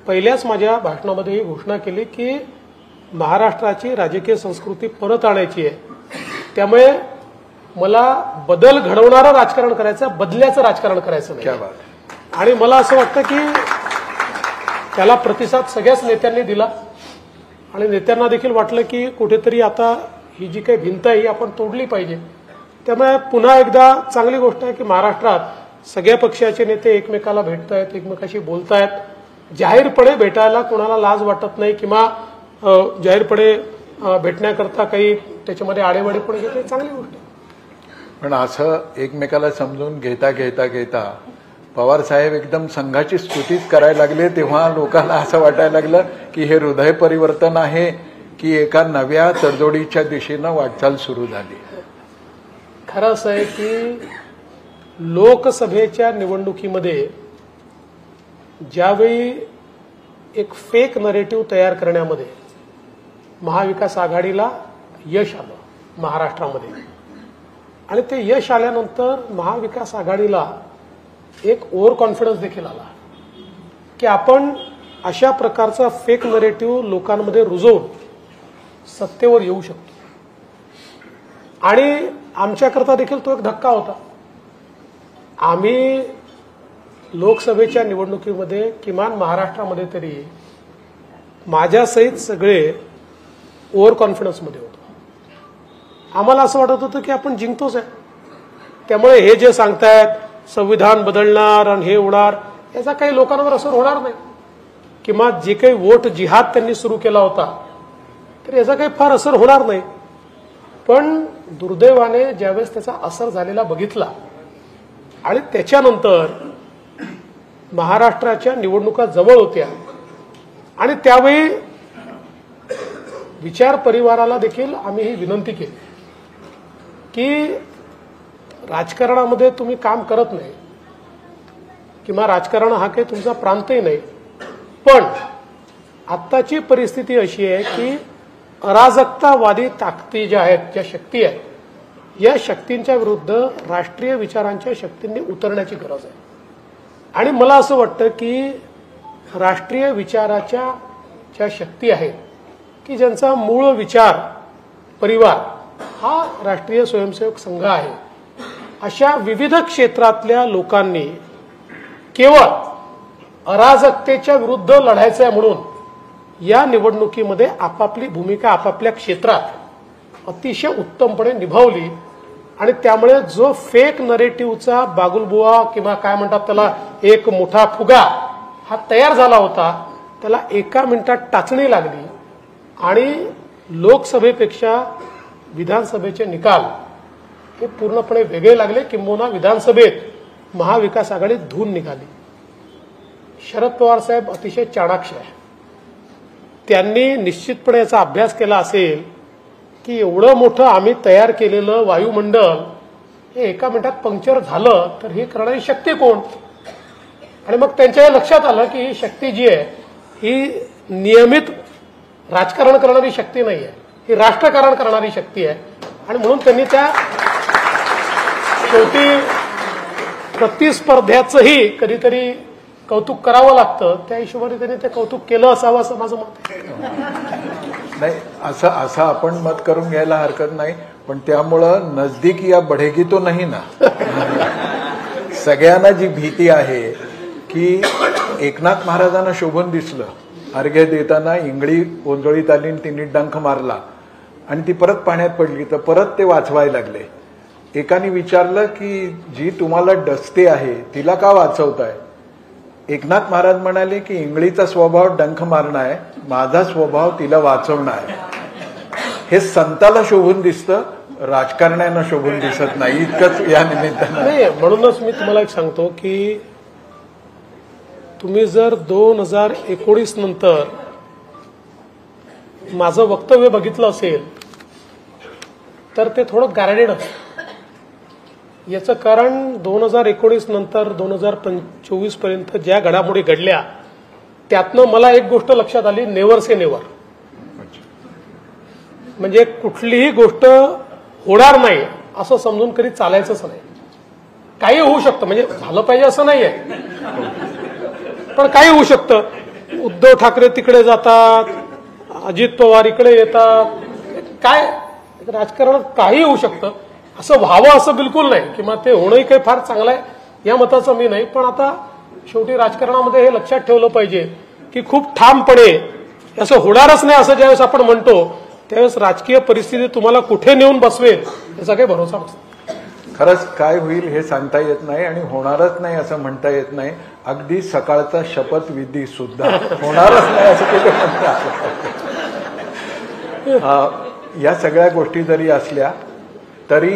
पहिल्याच माझ्या भाषणामध्ये ही घोषणा केली की महाराष्ट्राची राजकीय संस्कृती परत आणायची आहे. त्यामुळे मला बदल घडवणारं राजकारण करायचं, बदल्याचं राजकारण करायचं नाही. आणि मला असं वाटतं की त्याला प्रतिसाद सगळ्याच नेत्यांनी दिला आणि नेत्यांना देखील वाटलं की कुठेतरी आता ही जी काही भिंत आहे ही आपण तोडली पाहिजे. त्यामुळे पुन्हा एकदा चांगली गोष्ट आहे की महाराष्ट्रात सगळ्या पक्षाचे नेते एकमेकाला भेटतायत, एकमेकाशी बोलतायत. जाहीरपणे भेटायला कोणाला लाज वाटत नाही किंवा जाहीरपणे भेटण्याकरता काही त्याच्यामध्ये आडेवाडे पण घेते, चांगली गोष्ट आहे. पण असं एकमेकाला समजून घेता घेता घेता पवार साहेब एकदम संघाची स्तुतीच करायला लागले, तेव्हा लोकांना असं वाटायला लागलं की हे हृदय परिवर्तन आहे की एका नव्या तडजोडीच्या दिशेनं वाटचाल सुरू झाली. खरं असं आहे की लोकसभेच्या निवडणुकीमध्ये ज्यावेळी एक फेक नरेटिव्ह तयार करण्यामध्ये महाविकास आघाडीला यश आलं महाराष्ट्रामध्ये, आणि ते यश आल्यानंतर महाविकास आघाडीला एक ओव्हर कॉन्फिडन्स देखील आला की आपण अशा प्रकारचा फेक नरेटिव्ह लोकांमध्ये रुजवून सत्तेवर येऊ शकतो. आणि आमच्याकरता देखील तो एक धक्का होता. आम्ही लोकसभेच्या निवडणुकीमध्ये किमान महाराष्ट्रामध्ये तरी माझ्यासहित सगळे ओव्हर कॉन्फिडन्समध्ये होतो. आम्हाला असं वाटत होतं की आपण जिंकतोच आहे. त्यामुळे हे जे सांगतायत संविधान बदलणार आणि हे होणार, याचा काही लोकांवर असर होणार नाही. किंवा जे काही वोट जिहाद त्यांनी सुरू केला होता तर याचा काही फार असर होणार नाही. पण दुर्दैवाने ज्यावेळेस त्याचा असर झालेला बघितला आणि त्याच्यानंतर महाराष्ट्राच्या निवडणुका जवळ होत्या आणि त्यावेळी विचार परिवाराला देखील आम्ही ही विनंती केली की राजकारणामध्ये तुम्ही काम करत नाही किंवा राजकारण हा काही तुमचा प्रांतही नाही, पण आत्ताची परिस्थिती अशी आहे की अराजकतावादी ताकदी ज्या आहेत, ज्या शक्ती आहेत, या शक्तींच्या विरुद्ध राष्ट्रीय विचारांच्या शक्तींनी उतरण्याची गरज आहे. आणि मला असं वाटतं की राष्ट्रीय विचाराच्या ज्या शक्ती आहेत की ज्यांचा मूळ विचार परिवार हा राष्ट्रीय स्वयंसेवक संघ आहे, अशा विविध क्षेत्रातल्या लोकांनी केवळ अराजकतेच्या विरुद्ध लढायचं आहे म्हणून या निवडणुकीमध्ये आपापली भूमिका आपापल्या क्षेत्रात अतिशय उत्तमपणे निभावली आणि त्यामुळे जो फेक नरेटिव्हचा बागुलबुवा किंवा काय म्हणतात त्याला एक मोठा फुगा हा तयार झाला होता, त्याला एका मिनिटात टाचणी लागली आणि लोकसभेपेक्षा विधानसभेचे निकाल हे पूर्णपणे वेगळे लागले. किंबहुना विधानसभेत महाविकास आघाडीत धून निघाली. शरद पवार साहेब अतिशय चाणाक्ष आहे. त्यांनी निश्चितपणे याचा अभ्यास केला असेल की एवढं मोठं आम्ही तयार केलेलं वायुमंडल हे एका मिनिटात पंक्चर झालं तर ही करणारी शक्ती कोण. आणि मग त्यांच्या लक्षात आलं की ही शक्ती जी आहे ही नियमित राजकारण करणारी शक्ती नाही आहे, ही राष्ट्रकारण करणारी शक्ती आहे. आणि म्हणून त्यांनी त्या शेवटी प्रतिस्पर्ध्याचंही कधीतरी कौतुक करावं लागतं, त्या हिशोबाने त्यांनी ते कौतुक केलं असावं असं माझं मत आहे. नाही, असं आपण मत करून घ्यायला हरकत नाही, पण त्यामुळं नजदीक या बढेगी तो नाही ना. सगळ्यांना जी भीती आहे की एकनाथ महाराजांना शोभून दिसलं, अर्घ्य देताना इंगळी ओंजळीत आली आणि तिने डंख मारला आणि ती परत पाण्यात पडली, तर परत ते वाचवायला लागले. एकाने विचारलं की जी तुम्हाला डसते आहे तिला का वाचवताय. एकनाथ महाराज म्हणाले की इंगळीचा स्वभाव डंख मारणं आहे, माझा स्वभाव तिला वाचवणं आहे. हे संताला शोभून दिसतं, राजकारण्यांना शोभून दिसत नाही, इतकंच या निमित्तानं. नाही, म्हणूनच मी तुम्हाला एक सांगतो की तुम्ही जर 2019 नंतर माझं वक्तव्य बघितलं असेल तर ते थोडं गार्डेड असतं. याचं कारण 2019 नंतर 2024 पर्यंत ज्या घडामोडी घडल्या त्यातनं मला एक गोष्ट लक्षात आली, नेव्हर से नेव्हर. म्हणजे कुठलीही गोष्ट होणार नाही असं समजून कधी चालायचंच नाही. काही होऊ शकतं, म्हणजे झालं पाहिजे असं नाहीये, पण काही होऊ शकतं. उद्धव ठाकरे तिकडे जातात, अजित पवार इकडे येतात, काय राजकारणात काही होऊ शकतं. असं व्हावं असं बिलकुल नाही, किंवा ते होणंही काही फार चांगलं आहे या मताचं मी नाही. पण आता शेवटी राजकारणामध्ये हे लक्षात ठेवलं पाहिजे की खूप ठामपणे असं होणारच नाही असं ज्यावेळेस आपण म्हणतो त्यावेळेस राजकीय परिस्थिती तुम्हाला कुठे नेऊन बसवेल याचा काही भरोसा नसतो. खरंच काय होईल हे सांगता येत नाही आणि होणारच नाही असं म्हणता येत नाही. अगदी सकाळचा शपथविधी सुद्धा होणारच नाही असं कुठे म्हणतात. या सगळ्या गोष्टी जरी असल्या तरी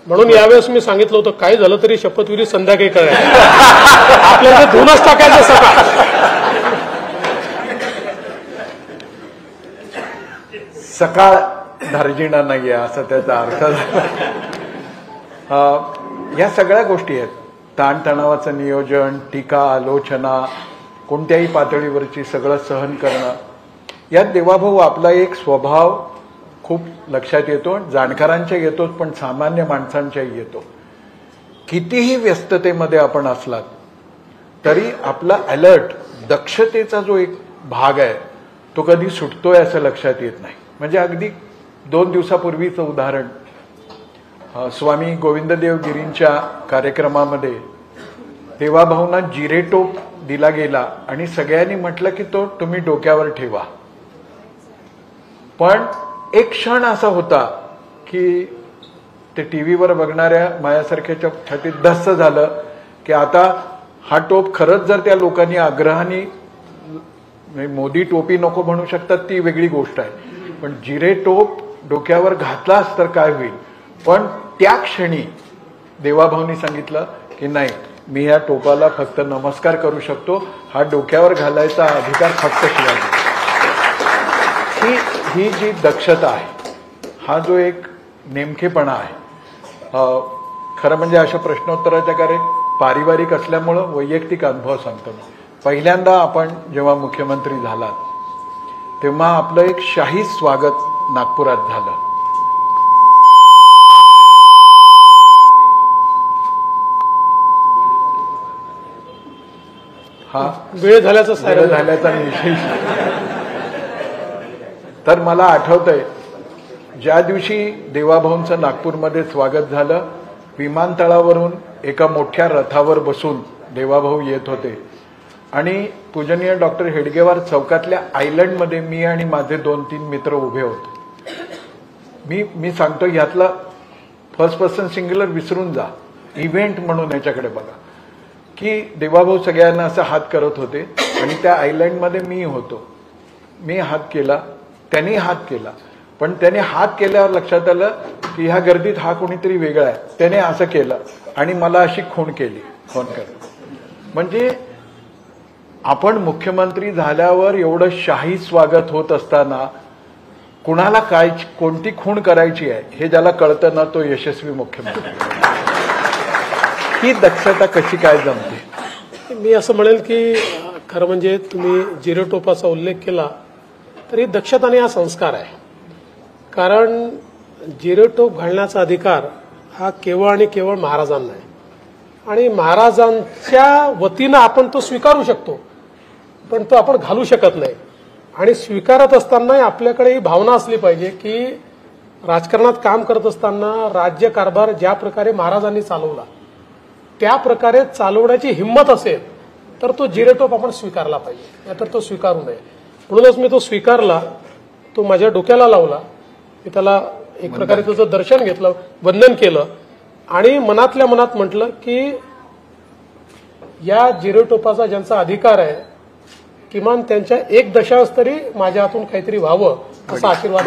म्हणून यावेळेस मी सांगितलं होतं काय झालं तरी शपथविधी संध्याकाळी करायचं, आपल्याला धुनच टाकायचं सकाळ. सकाळ धार्जिणा नाहीये असं त्याचा अर्थ झाला. या सगळ्या गोष्टी आहेत, ताणतणावाचं नियोजन, टीका आलोचना, कोणत्याही पातळीवरची सगळं सहन करणं. यात देवाभाऊ आपला एक स्वभाव खूप लक्षात येतो, जाणकारांच्या येतोच पण सामान्य माणसांच्याही येतो. कितीही व्यस्ततेमध्ये आपण असलात तरी आपला अलर्ट, दक्षतेचा जो एक भाग आहे तो कधी सुटतोय असं लक्षात येत नाही. म्हणजे अगदी 2 दिवसापूर्वीचं उदाहरण, स्वामी गोविंददेव गिरींच्या कार्यक्रमामध्ये देवाभाऊंना जिरेटोप दिला गेला आणि सगळ्यांनी म्हटलं की तो तुम्ही डोक्यावर ठेवा. पण एक क्षण असा होता की ते टीव्हीवर बघणाऱ्या माझ्यासारख्याच्या छातीत धस्स झालं की आता हा टोप खरंच जर त्या लोकांनी आग्रहाने, मोदी टोपी नको म्हणू शकतात ती वेगळी गोष्ट आहे, पण जिरे टोप डोक्यावर घातलास तर काय होईल. पण त्या क्षणी देवाभाऊंनी सांगितलं की नाही, मी या टोपाला फक्त नमस्कार करू शकतो, हा डोक्यावर घालायचा अधिकार फक्त शिवाजी. ही जी दक्षता आहे, हा जो एक नेमकेपणा आहे, खरं म्हणजे अशा प्रश्नोत्तराच्या कार्य पारिवारिक असल्यामुळं वैयक्तिक अनुभव सांगतो मी. पहिल्यांदा आपण जेव्हा मुख्यमंत्री झालात तेव्हा आपलं एक शाही स्वागत नागपुरात झालं. हा वेळ झाल्याचा विशेष. तर मला आठवतंय ज्या दिवशी देवाभाऊंचं नागपूरमध्ये स्वागत झालं, विमानतळावरून एका मोठ्या रथावर बसून देवाभाऊ येत होते आणि पूजनीय डॉक्टर हेडगेवार चौकातल्या आयलंडमध्ये मी आणि माझे 2-3 मित्र उभे होते. मी सांगतो यातला फर्स्ट पर्सन सिंग्युलर विसरून जा, इव्हेंट म्हणून याच्याकडे बघा की देवाभाऊ सगळ्यांना असं हात करत होते आणि त्या आयलंडमध्ये मी होतो. मी हात केला, त्यांनी हात केला, पण त्याने हात केल्यावर लक्षात आलं की ह्या गर्दीत हा कोणीतरी वेगळा आहे. त्याने असं केलं आणि मला अशी खूण केली फोन करत. म्हणजे आपण मुख्यमंत्री झाल्यावर एवढं शाही स्वागत होत असताना कुणाला काय कोणती खूण करायची आहे हे ज्याला कळतं ना तो यशस्वी मुख्यमंत्री. ही दक्षता कशी काय जमते? मी असं म्हणेल की खरं म्हणजे तुम्ही जिरेटोपाचा उल्लेख केला तर ही दक्षता आणि हा संस्कार आहे. कारण जिरेटोप घालण्याचा अधिकार हा केवळ आणि केवळ महाराजांना आहे आणि महाराजांच्या वतीनं आपण तो स्वीकारू शकतो, पण तो आपण घालू शकत नाही. आणि स्वीकारत असताना आपल्याकडे ही भावना असली पाहिजे की राजकारणात काम करत असताना राज्य कारभार ज्या प्रकारे महाराजांनी चालवला त्या प्रकारे चालवण्याची हिंमत असेल तर तो जिरेटोप आपण स्वीकारला पाहिजे, नाहीतर तो स्वीकारू नये. म्हणूनच मी तो स्वीकारला, तो माझ्या डोक्याला लावला, मी त्याला एक प्रकारे त्याचं दर्शन घेतलं, वंदन केलं आणि मनातल्या मनात म्हटलं की या जिरेटोपाचा ज्यांचा अधिकार आहे किमान त्यांच्या एक दशांश तरी माझ्या हातून काहीतरी व्हावं असा आशीर्वाद.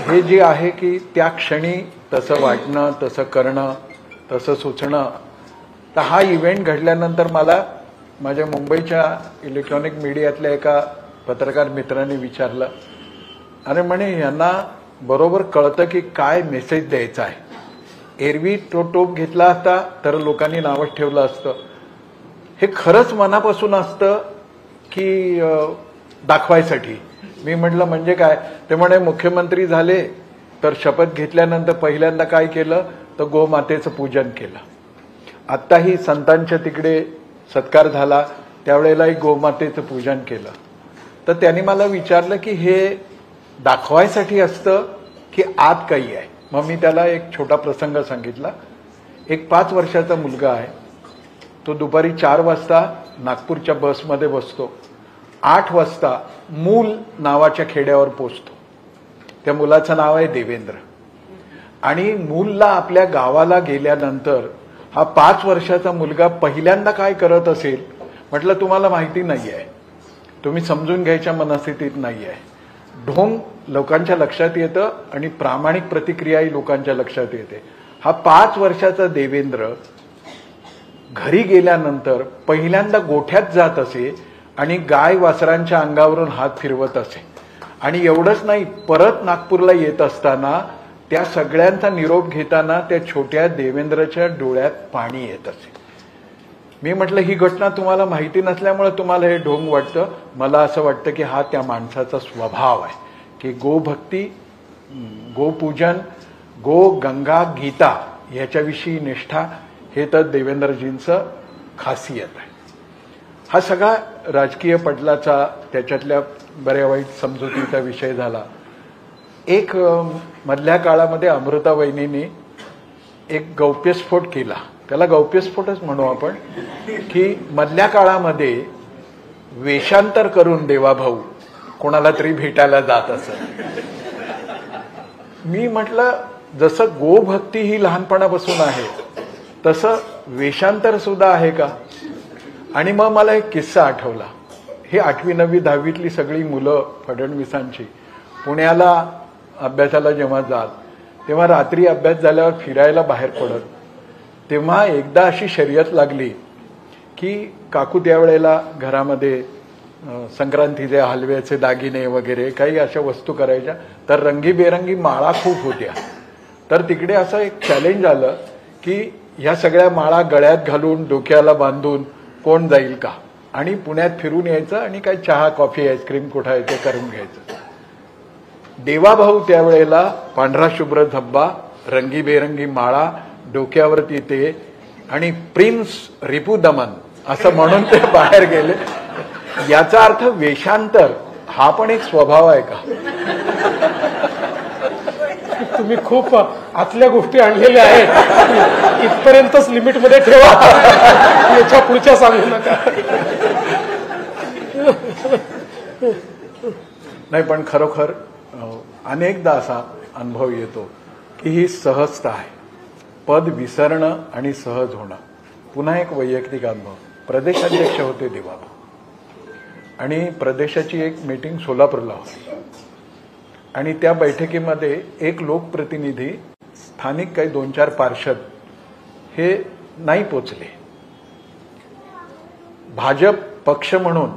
हे जे आहे की त्या क्षणी तसं वाटणं, तसं करणं, तसं सुचणं. तर हा इव्हेंट घडल्यानंतर मला माझ्या मुंबईच्या इलेक्ट्रॉनिक मीडियातल्या एका पत्रकार मित्राने विचारलं, अरे म्हणे यांना बरोबर कळतं की काय मेसेज द्यायचा आहे. एरवी तो टोप घेतला असता तर लोकांनी नावच ठेवलं असतं. हे खरंच मनापासून असतं की दाखवायसाठी? मी म्हटलं म्हणजे काय? ते म्हणे मुख्यमंत्री झाले तर शपथ घेतल्यानंतर पहिल्यांदा काय केलं तर गोमातेचं पूजन केलं. आत्ताही संतांच्या तिकडे सत्कार झाला त्यावेळेलाही गोमातेचं पूजन केलं. तर त्यांनी मला विचारलं की हे दाखवायसाठी असतं की आत काही आहे? मग मी त्याला एक छोटा प्रसंग सांगितला. एक 5 वर्षाचा मुलगा आहे, तो दुपारी 4 वाजता नागपूरच्या बसमध्ये बसतो, 8 वाजता मूल नावाच्या खेड्यावर पोचतो. त्या मुलाचं नाव आहे देवेंद्र. आणि मूलला आपल्या गावाला गेल्यानंतर हा 5 वर्षाचा मुलगा पहिल्यांदा काय करत असेल म्हटलं तुम्हाला माहिती नाही आहे, तुम्ही समजून घ्यायच्या मनस्थितीत नाही आहे. ढोंग लोकांच्या लक्षात येतं आणि प्रामाणिक प्रतिक्रियाही लोकांच्या लक्षात येते. हा 5 वर्षाचा देवेंद्र घरी गेल्यानंतर पहिल्यांदा गोठ्यात जात असे आणि गाय वासरांच्या अंगावरून हात फिरवत असे. आणि एवढंच नाही, परत नागपूरला येत असताना त्या सगळ्यांचा निरोप घेताना त्या छोट्या देवेंद्रच्या डोळ्यात पाणी येत असे. मी म्हटलं ही घटना तुम्हाला माहिती नसल्यामुळे तुम्हाला हे ढोंग वाटतं. मला असं वाटतं की हा त्या माणसाचा स्वभाव आहे की गोभक्ती, गोपूजन, गो गंगा गीता याच्याविषयी निष्ठा हे तर देवेंद्रजींचं खासियत आहे. हा सगळा राजकीय पटलाचा त्याच्यातल्या बऱ्या वाईट समजुतीचा विषय झाला. एक मधल्या काळामध्ये अमृता वहिनीने एक गौप्यस्फोट केला, त्याला गौप्यस्फोटच म्हणू आपण, की मधल्या काळामध्ये वेषांतर करून देवाभाऊ कोणाला तरी भेटायला जात असत. मी म्हटलं जसं गोभक्ती ही लहानपणापासून आहे तसं वेषांतर सुद्धा आहे का? आणि मग मला एक किस्सा आठवला. ही 8वी 9वी 10वीतली सगळी मुलं फडणवीसांची पुण्याला अभ्यासाला जेव्हा जात तेव्हा रात्री अभ्यास झाल्यावर फिरायला बाहेर पडत. तेव्हा एकदा अशी शर्यत लागली की काकू त्यावेळेला घरामध्ये संक्रांतीचे हलव्याचे दागिने वगैरे काही अशा वस्तू करायच्या, तर रंगीबेरंगी माळा खूप होत्या. तर तिकडे असं एक चॅलेंज आलं की ह्या सगळ्या माळा गळ्यात घालून डोक्याला बांधून कोण जाईल का, आणि पुण्यात फिरून यायचं आणि काय चहा कॉफी आईस्क्रीम कुठं आहे ते करून घ्यायचं. देवाभाऊ त्यावेळेला पांढरा शुभ्र धब्बा, रंगीबेरंगी माळा डोक्यावरती ते आणि प्रिन्स रिपू दमन असं म्हणून ते बाहेर गेले. याचा अर्थ वेषांतर हा पण एक स्वभाव आहे का? तुम्ही खूप आतल्या गोष्टी आणलेल्या आहेत, इथपर्यंतच लिमिटमध्ये ठेवा, याच्या पुढच्या सांगू नका. नाही पण खरोखर अनेकदा असा अनुभव येतो की ही सहजता आहे. पद विसरणं आणि सहज होणं. पुन्हा एक वैयक्तिक अनुभव. प्रदेशाध्यक्ष होते देवाभाऊ आणि प्रदेशाची एक मीटिंग सोलापूरला होती आणि त्या बैठकीमध्ये एक लोकप्रतिनिधी, स्थानिक काही 2-4 पार्षद हे नाही पोचले. भाजप पक्ष म्हणून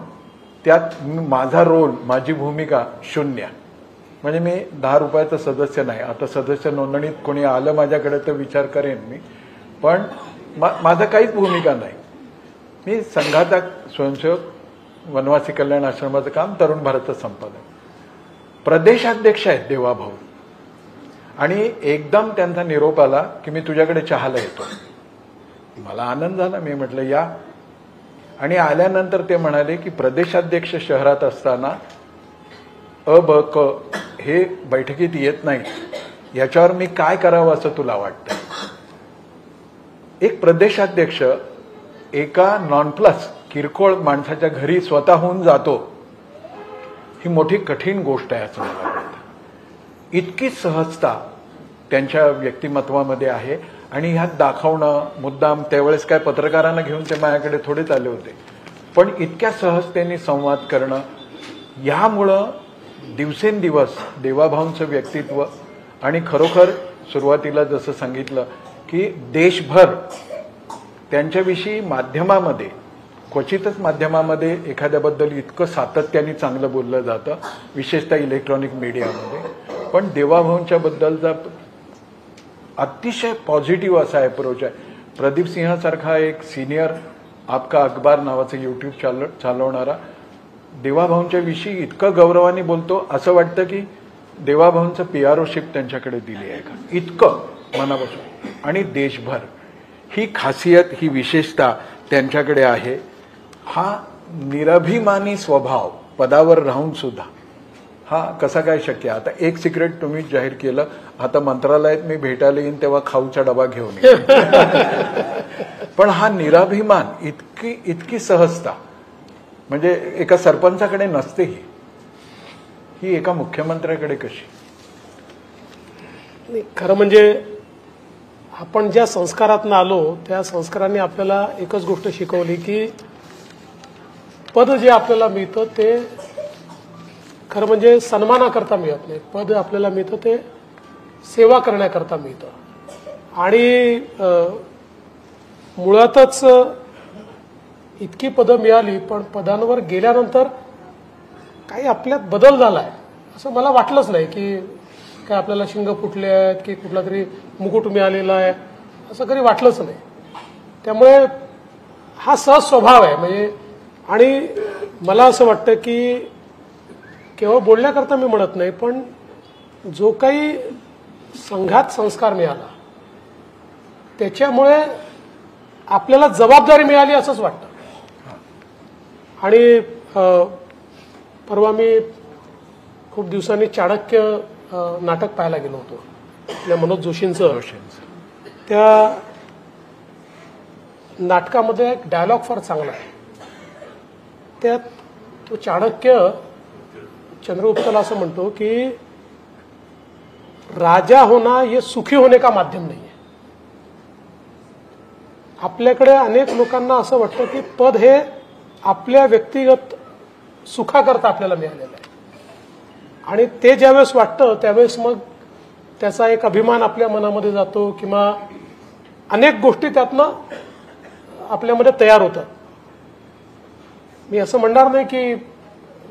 त्यात माझा रोल, माझी भूमिका 0. म्हणजे मी 10 रुपयाचं सदस्य नाही. आता सदस्य नोंदणीत कोणी आलं माझ्याकडे तर विचार करेन मी, पण माझं काहीच भूमिका नाही. मी संघाचा स्वयंसेवक, वनवासी कल्याण आश्रमाचं काम, तरुण भारतचं संपादक. प्रदेशाध्यक्ष आहेत देवाभाऊ आणि एकदम त्यांचा निरोप आला की मी तुझ्याकडे चहाला येतो. मला आनंद झाला. मी म्हटलं या. आणि आल्यानंतर ते म्हणाले की प्रदेशाध्यक्ष शहरात असताना अ ब क हे बैठकीत येत नाही, याच्यावर मी काय करावं असं तुला वाटतं? एक प्रदेशाध्यक्ष एका नॉनप्लस किरकोळ माणसाच्या घरी स्वतःहून जातो, ही मोठी कठीण गोष्ट आहे असं मला वाटतं. इतकी सहजता त्यांच्या व्यक्तिमत्वामध्ये आहे आणि ह्यात दाखवणं मुद्दाम, त्यावेळेस काय पत्रकारांना घेऊन ते माझ्याकडे थोडेच आले होते, पण इतक्या सहजतेने संवाद करणं, यामुळं दिवसेंदिवस देवाभाऊंचं व्यक्तित्व आणि खरोखर सुरुवातीला जसं सांगितलं की देशभर त्यांच्याविषयी माध्यमामध्ये, क्वचितच माध्यमामध्ये एखाद्याबद्दल इतकं सातत्याने चांगलं बोललं जातं, विशेषतः इलेक्ट्रॉनिक मीडियामध्ये, पण देवाभाऊंच्या बद्दलचा अतिशय पॉझिटिव्ह असा अप्रोच आहे. प्रदीप सिंहासारखा एक सिनियर आपका अखबार नावाचं यूट्यूब चालवणारा देवाभाऊंच्या विषयी इतकं गौरवाने बोलतो, असं वाटतं की देवाभाऊंचं पीआरओशिप त्यांच्याकडे दिली आहे का, इतकं मनापासून. आणि देशभर ही खासियत, ही विशेषता त्यांच्याकडे आहे. हा निरभिमानी स्वभाव पदावर राहून सुद्धा हा कसा काय शक्य? आता एक सिक्रेट तुम्ही जाहीर केलं, आता मंत्रालयात मी भेटायला येईन तेव्हा खाऊचा डबा घेऊन येईन. पण हा निराभिमान, इतकी सहजता म्हणजे एका सरपंचाकडे नसते, ही एका मुख्यमंत्र्याकडे कशी? खरं म्हणजे आपण ज्या संस्कारातनं आलो त्या संस्कारांनी आपल्याला एकच गोष्ट शिकवली की पद जे आपल्याला मिळतं ते खरं म्हणजे सन्मानाकरता मिळत नाही. पद आपल्याला मिळतं ते सेवा करण्याकरता मिळतं. आणि मुळातच इतकी पदं मिळाली, पण पदांवर गेल्यानंतर काही आपल्यात बदल झालाय असं मला वाटलंच नाही की काय आपल्याला शिंग फुटले आहेत की कुठला तरी मुकुट मिळालेला आहे, असं कधी वाटलंच नाही. त्यामुळे हा सहज स्वभाव आहे. म्हणजे आणि मला असं वाटतं की केवळ बोलण्याकरता मी म्हणत नाही, पण जो काही संघात संस्कार मिळाला त्याच्यामुळे आपल्याला जबाबदारी मिळाली असंच वाटतं. आणि परवा मी खूप दिवसांनी चाणक्य नाटक पाहायला गेलो होतो, आपल्या मनोज जोशींचं. त्या नाटकामध्ये एक डायलॉग फार चांगला आहे. त्यात तो चाणक्य चंद्रगुप्ताला असं म्हणतो की राजा होना ये सुखी होने का माध्यम नाही आहे. आपल्याकडे अनेक लोकांना असं वाटतं की पद हे आपल्या व्यक्तिगत सुखाकरता आपल्याला मिळालेलं आहे, आणि ते ज्यावेळेस वाटतं त्यावेळेस मग त्याचा एक अभिमान आपल्या मनामध्ये जातो किंवा अनेक गोष्टी त्यातनं आपल्यामध्ये तयार होतात. मी असं म्हणणार नाही की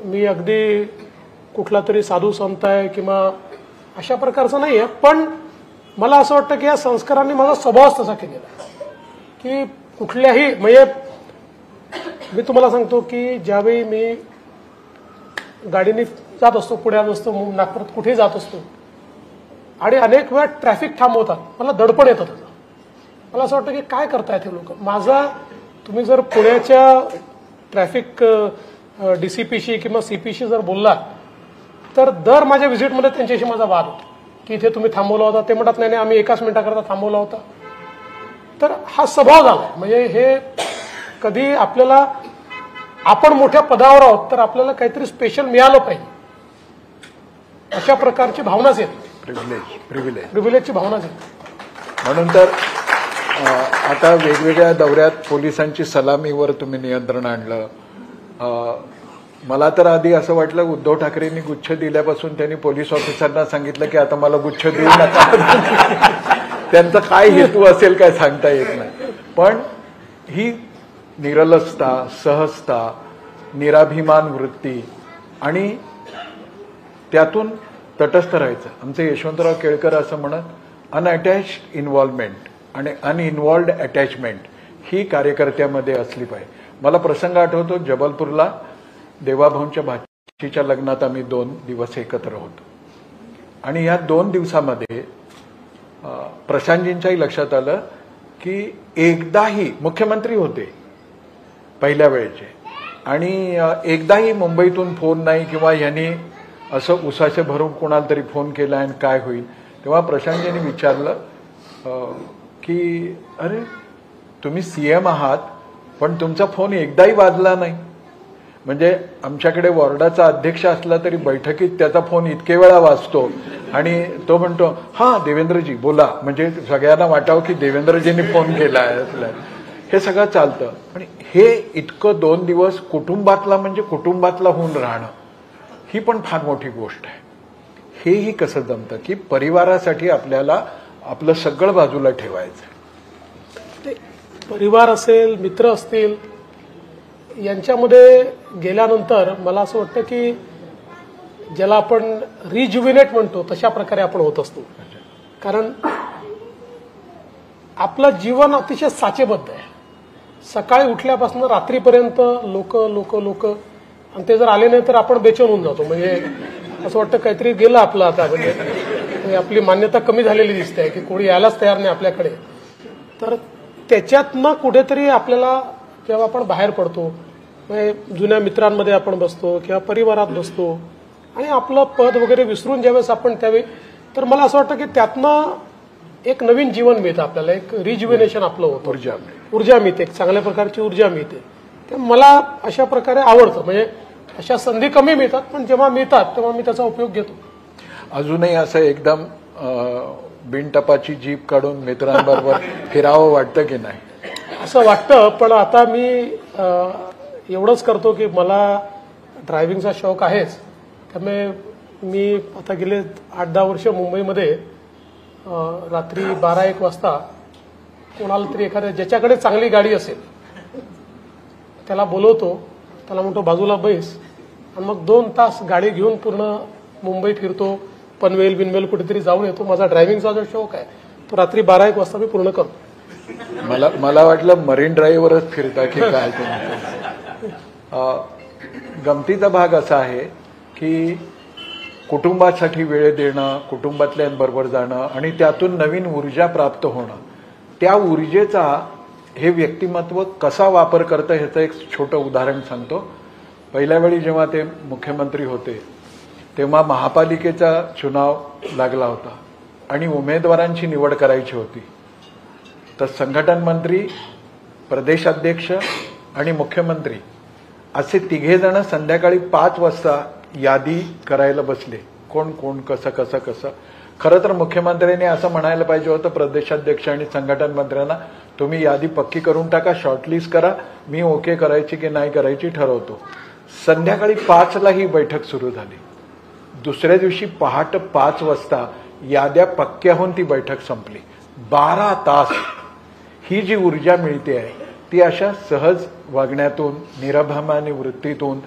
मी अगदी कुठला तरी साधू संत आहे किंवा अशा प्रकारचं नाही आहे, पण मला असं वाटतं की या संस्कारांनी माझा स्वभावच तसा केलेला आहे की कुठल्याही, म्हणजे मी तुम्हाला सांगतो की ज्यावेळी मी गाडीने जात असतो, पुण्यात असतो, नागपुरात कुठेही जात असतो आणि अनेक वेळा ट्रॅफिक थांबवतात, मला दडपण येतं त्याचं. मला असं वाटतं की काय करतायत हे लोक. माझा, तुम्ही जर पुण्याच्या ट्रॅफिक डीसीपीशी किंवा सीपीशी जर बोललात तर दर माझ्या व्हिजिटमध्ये त्यांच्याशी माझा वाद होतो की इथे तुम्ही थांबवला होता. ते म्हणतात नाही आम्ही एकाच मिनिटाकरता थांबवला होता. तर हा स्वभाव झाला. म्हणजे हे कधी आपल्याला, आपण मोठ्या पदावर आहोत तर आपल्याला काहीतरी स्पेशल मिळालं पाहिजे. अशा प्रकारची भावनाच येते, प्रिव्हिलेजची भावनाच येते. म्हणून तर आता वेगवेगळ्या दौऱ्यात पोलिसांची सलामीवर तुम्ही नियंत्रण आणलं. मला तर आधी असं वाटलं उद्धव ठाकरेंनी गुच्छ दिल्यापासून त्यांनी पोलीस ऑफिसरना सांगितलं की आता मला गुच्छ देऊ नका. त्यांचा काय हेतू असेल काय सांगता येत नाही. पण ही निरलसता, सहजता, निराभिमान वृत्ती आणि त्यातून तटस्थ राहायचं. आमचे यशवंतराव केळकर असं म्हणत, अनअटॅच्ड इन्व्हॉल्वमेंट आणि अनइन्व्हॉल्वड अटॅचमेंट ही कार्यकर्त्यामध्ये असली पाहिजे. मला प्रसंग आठवतो, जबलपूरला देवाभाऊंच्या भाचीच्या लग्नात आम्ही 2 दिवस एकत्र होतो आणि या 2 दिवसामध्ये प्रशांतजींच्याही लक्षात आलं की एकदाही मुख्यमंत्री होते पहिल्या वेळेचे आणि एकदाही मुंबईतून फोन नाही किंवा यांनी असं उसाचे भरून कोणाला तरी फोन केला आणि काय होईल. तेव्हा प्रशांतजींनी विचारलं की अरे तुम्ही सीएम आहात पण तुमचा फोन एकदाही वाजला नाही. म्हणजे आमच्याकडे वॉर्डाचा अध्यक्ष असला तरी बैठकीत त्याचा फोन इतके वेळा वाजतो आणि तो म्हणतो हा देवेंद्रजी बोला, म्हणजे सगळ्यांना वाटावं की देवेंद्रजींनी फोन केला आहे. हे सगळं चालतं. आणि हे इतकं 2 दिवस कुटुंबातला म्हणजे कुटुंबातला होऊन राहणं ही पण फार मोठी गोष्ट आहे. हेही कसं जमतं की परिवारासाठी आपल्याला आपलं सगळं बाजूला ठेवायचं. ते परिवार असेल, मित्र असतील, यांच्यामध्ये गेल्यानंतर मला असं वाटतं की ज्याला आपण रिज्युविनेट म्हणतो तशा प्रकारे आपण होत असतो. कारण आपलं जीवन अतिशय साचेबद्ध आहे. सकाळी उठल्यापासून रात्रीपर्यंत लोक लोक लोक, आणि ते जर आले नाही तर आपण बेचैन होऊन जातो. म्हणजे असं वाटतं काहीतरी गेलं आपलं आता, म्हणजे आपली मान्यता कमी झालेली दिसते की कोणी यायलाच तयार नाही आपल्याकडे. तर त्याच्यातनं कुठेतरी आपल्याला जेव्हा आपण बाहेर पडतो, म्हणजे जुन्या मित्रांमध्ये आपण बसतो किंवा परिवारात बसतो आणि आपलं पद वगैरे विसरून ज्यावेळेस आपण त्यावेळी, तर मला असं वाटतं की त्यातनं एक नवीन जीवन मिळतं आपल्याला, एक रिज्युविनेशन आपलं होतं, ऊर्जा मिळते, एक चांगल्या प्रकारची ऊर्जा मिळते. ते मला अशा प्रकारे आवडतं. म्हणजे अशा संधी कमी मिळतात पण जेव्हा मिळतात तेव्हा मी त्याचा उपयोग घेतो. अजूनही असं एकदम बिनटपाची जीप काढून मित्रांबरोबर फिरावं वाटतं की नाही? असं वाटतं, पण आता मी एवढंच करतो की मला ड्रायव्हिंगचा शौक आहेच. त्यामुळे मी आता गेले 8-10 वर्ष मुंबईमध्ये रात्री 12-1 वाजता कोणाला तरी एखाद्या ज्याच्याकडे चांगली गाडी असेल त्याला बोलवतो, त्याला म्हणतो बाजूला बैस, आणि मग 2 तास गाडी घेऊन पूर्ण मुंबई फिरतो, पनवेल बिनवेल कुठेतरी जाऊन येतो. माझा ड्रायव्हिंगचा जो शौक आहे तो रात्री 12-1 वाजता मी पूर्ण करतो. मला वाटलं मरीन ड्राईव्हवरच फिरता की काय. गमतीचा भाग असा आहे की कुटुंबासाठी वेळ देणं, कुटुंबातल्यांबरोबर जाणं आणि त्यातून नवीन ऊर्जा प्राप्त होणं, त्या ऊर्जेचा हे व्यक्तिमत्व कसा वापर करतं ह्याचं एक छोटं उदाहरण सांगतो. पहिल्या वेळी जेव्हा ते मुख्यमंत्री होते तेव्हा महापालिकेचा चुनाव लागला होता आणि उमेदवारांची निवड करायची होती. तर संघटन मंत्री, प्रदेशाध्यक्ष आणि मुख्यमंत्री असे 3 जण संध्याकाळी 5 वाजता यादी करायला बसले, कोण कोण कसं कसं कसं. खरं तर मुख्यमंत्र्यांनी असं म्हणायला पाहिजे होतं प्रदेशाध्यक्ष आणि संघटन मंत्र्यांना, तुम्ही यादी पक्की करून टाका, शॉर्टलिस्ट करा, मी ओके करायची की नाही करायची ठरवतो. संध्याकाळी 5ला ही बैठक सुरू झाली. दुसऱ्या दिवशी पहाटे 5 वाजता याद्या पक्क्या होऊन ती बैठक संपली. 12 तास ही जी ऊर्जा मिळते आहे ती अशा सहज वागण्यातून, निराभिमानी वृत्तीतून,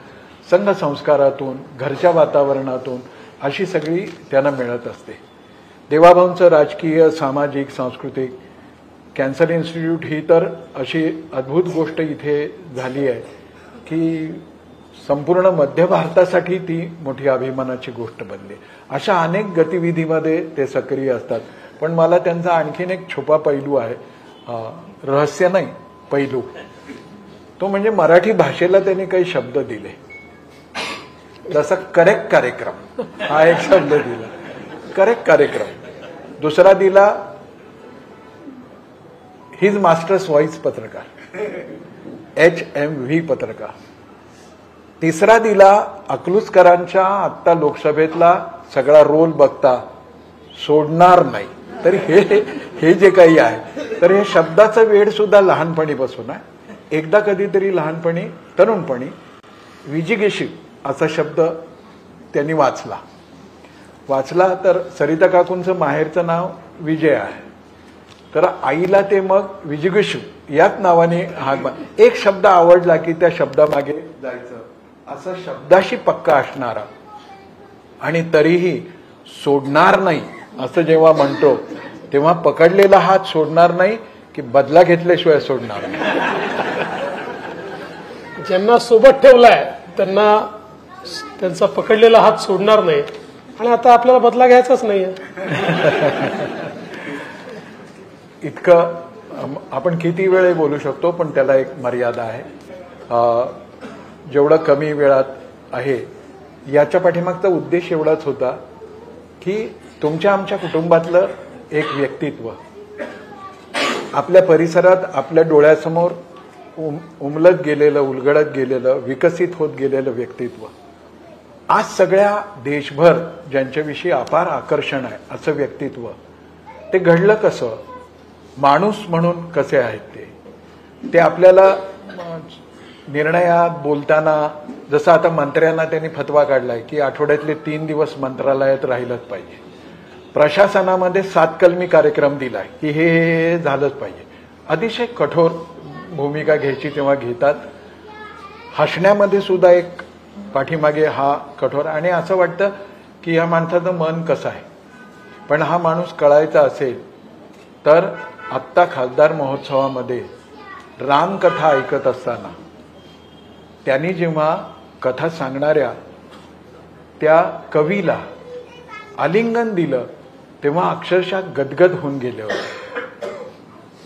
संघ संस्कारातून, घरच्या वातावरणातून अशी सगळी त्यांना मिळत असते. देवाभाऊंचं राजकीय, सामाजिक, सांस्कृतिक, कॅन्सर इन्स्टिट्यूट ही तर अशी अद्भुत गोष्ट इथे झाली आहे की संपूर्ण मध्य भारतासाठी ती मोठी अभिमानाची गोष्ट बनली. अशा अनेक गतिविधीमध्ये ते सक्रिय असतात. पण मला त्यांचा आणखीन एक छुपा पैलू आहे, रहस्य नाही पैलू, तो म्हणजे मराठी भाषेला त्यांनी काही शब्द दिले. जसा करेक्ट कार्यक्रम हा एक शब्द दिला, करेक्ट कार्यक्रम. दुसरा दिला हिज मास्टर्स व्हॉइस पत्रकार, HMV पत्रकार. तिसरा दिला अकलूजकरांच्या आत्ता लोकसभेतला सगळा रोल बघता सोडणार नाही. तर हे जे काही आहे तर हे शब्दाचं वेड सुद्धा लहानपणीपासून आहे. एकदा कधीतरी लहानपणी तरुणपणी विजिगीषू असा शब्द त्यांनी वाचला तर सरिता काकूंचं माहेरचं नाव विजय आहे. तर आईला ते मग विजिगीषू याच नावाने एक शब्द आवडला की त्या शब्दामागे जायचं, असं शब्दाशी पक्का असणारा आणि तरीही सोडणार नाही असं जेव्हा म्हणतो तेव्हा पकडलेला हात सोडणार नाही की बदला घेतल्याशिवाय सोडणार नाही. ज्यांना सोबत ठेवलाय त्यांना त्यांचा पकडलेला हात सोडणार नाही आणि आता आपल्याला बदला घ्यायचाच नाहीये. इतकं आपण किती वेळ बोलू शकतो पण त्याला एक मर्यादा आहे. जेवढं कमी वेळात आहे याच्या पाठीमागचा उद्देश एवढाच होता की तुमच्या आमच्या कुटुंबातलं एक व्यक्तित्व आपल्या परिसरात आपल्या डोळ्यासमोर उमलत गेलेलं, उलगडत गेलेलं, विकसित होत गेलेलं व्यक्तित्व आज सगळ्या देशभर ज्यांच्याविषयी अपार आकर्षण आहे असं व्यक्तित्व ते घडलं कसं, माणूस म्हणून कसे आहेत ते आपल्याला निर्णयात बोलताना, जसं आता मंत्र्यांना त्यांनी फतवा काढलाय की आठवड्यातले 3 दिवस मंत्रालयात राहिलंच पाहिजे. प्रशासनामध्ये 7 कलमी कार्यक्रम दिलाय की हे झालंच पाहिजे. अतिशय कठोर भूमिका घ्यायची तेव्हा घेतात. हसण्यामध्ये सुद्धा एक पाठीमागे हा कठोर आणि असं वाटतं की या माणसाचं मन कसं आहे. पण हा माणूस कळायचा असेल तर आत्ता खासदार महोत्सवामध्ये रामकथा ऐकत असताना त्यांनी जेव्हा कथा सांगणाऱ्या त्या कवीला आलिंगन दिलं तेव्हा अक्षरशः गदगद होऊन गेले होते.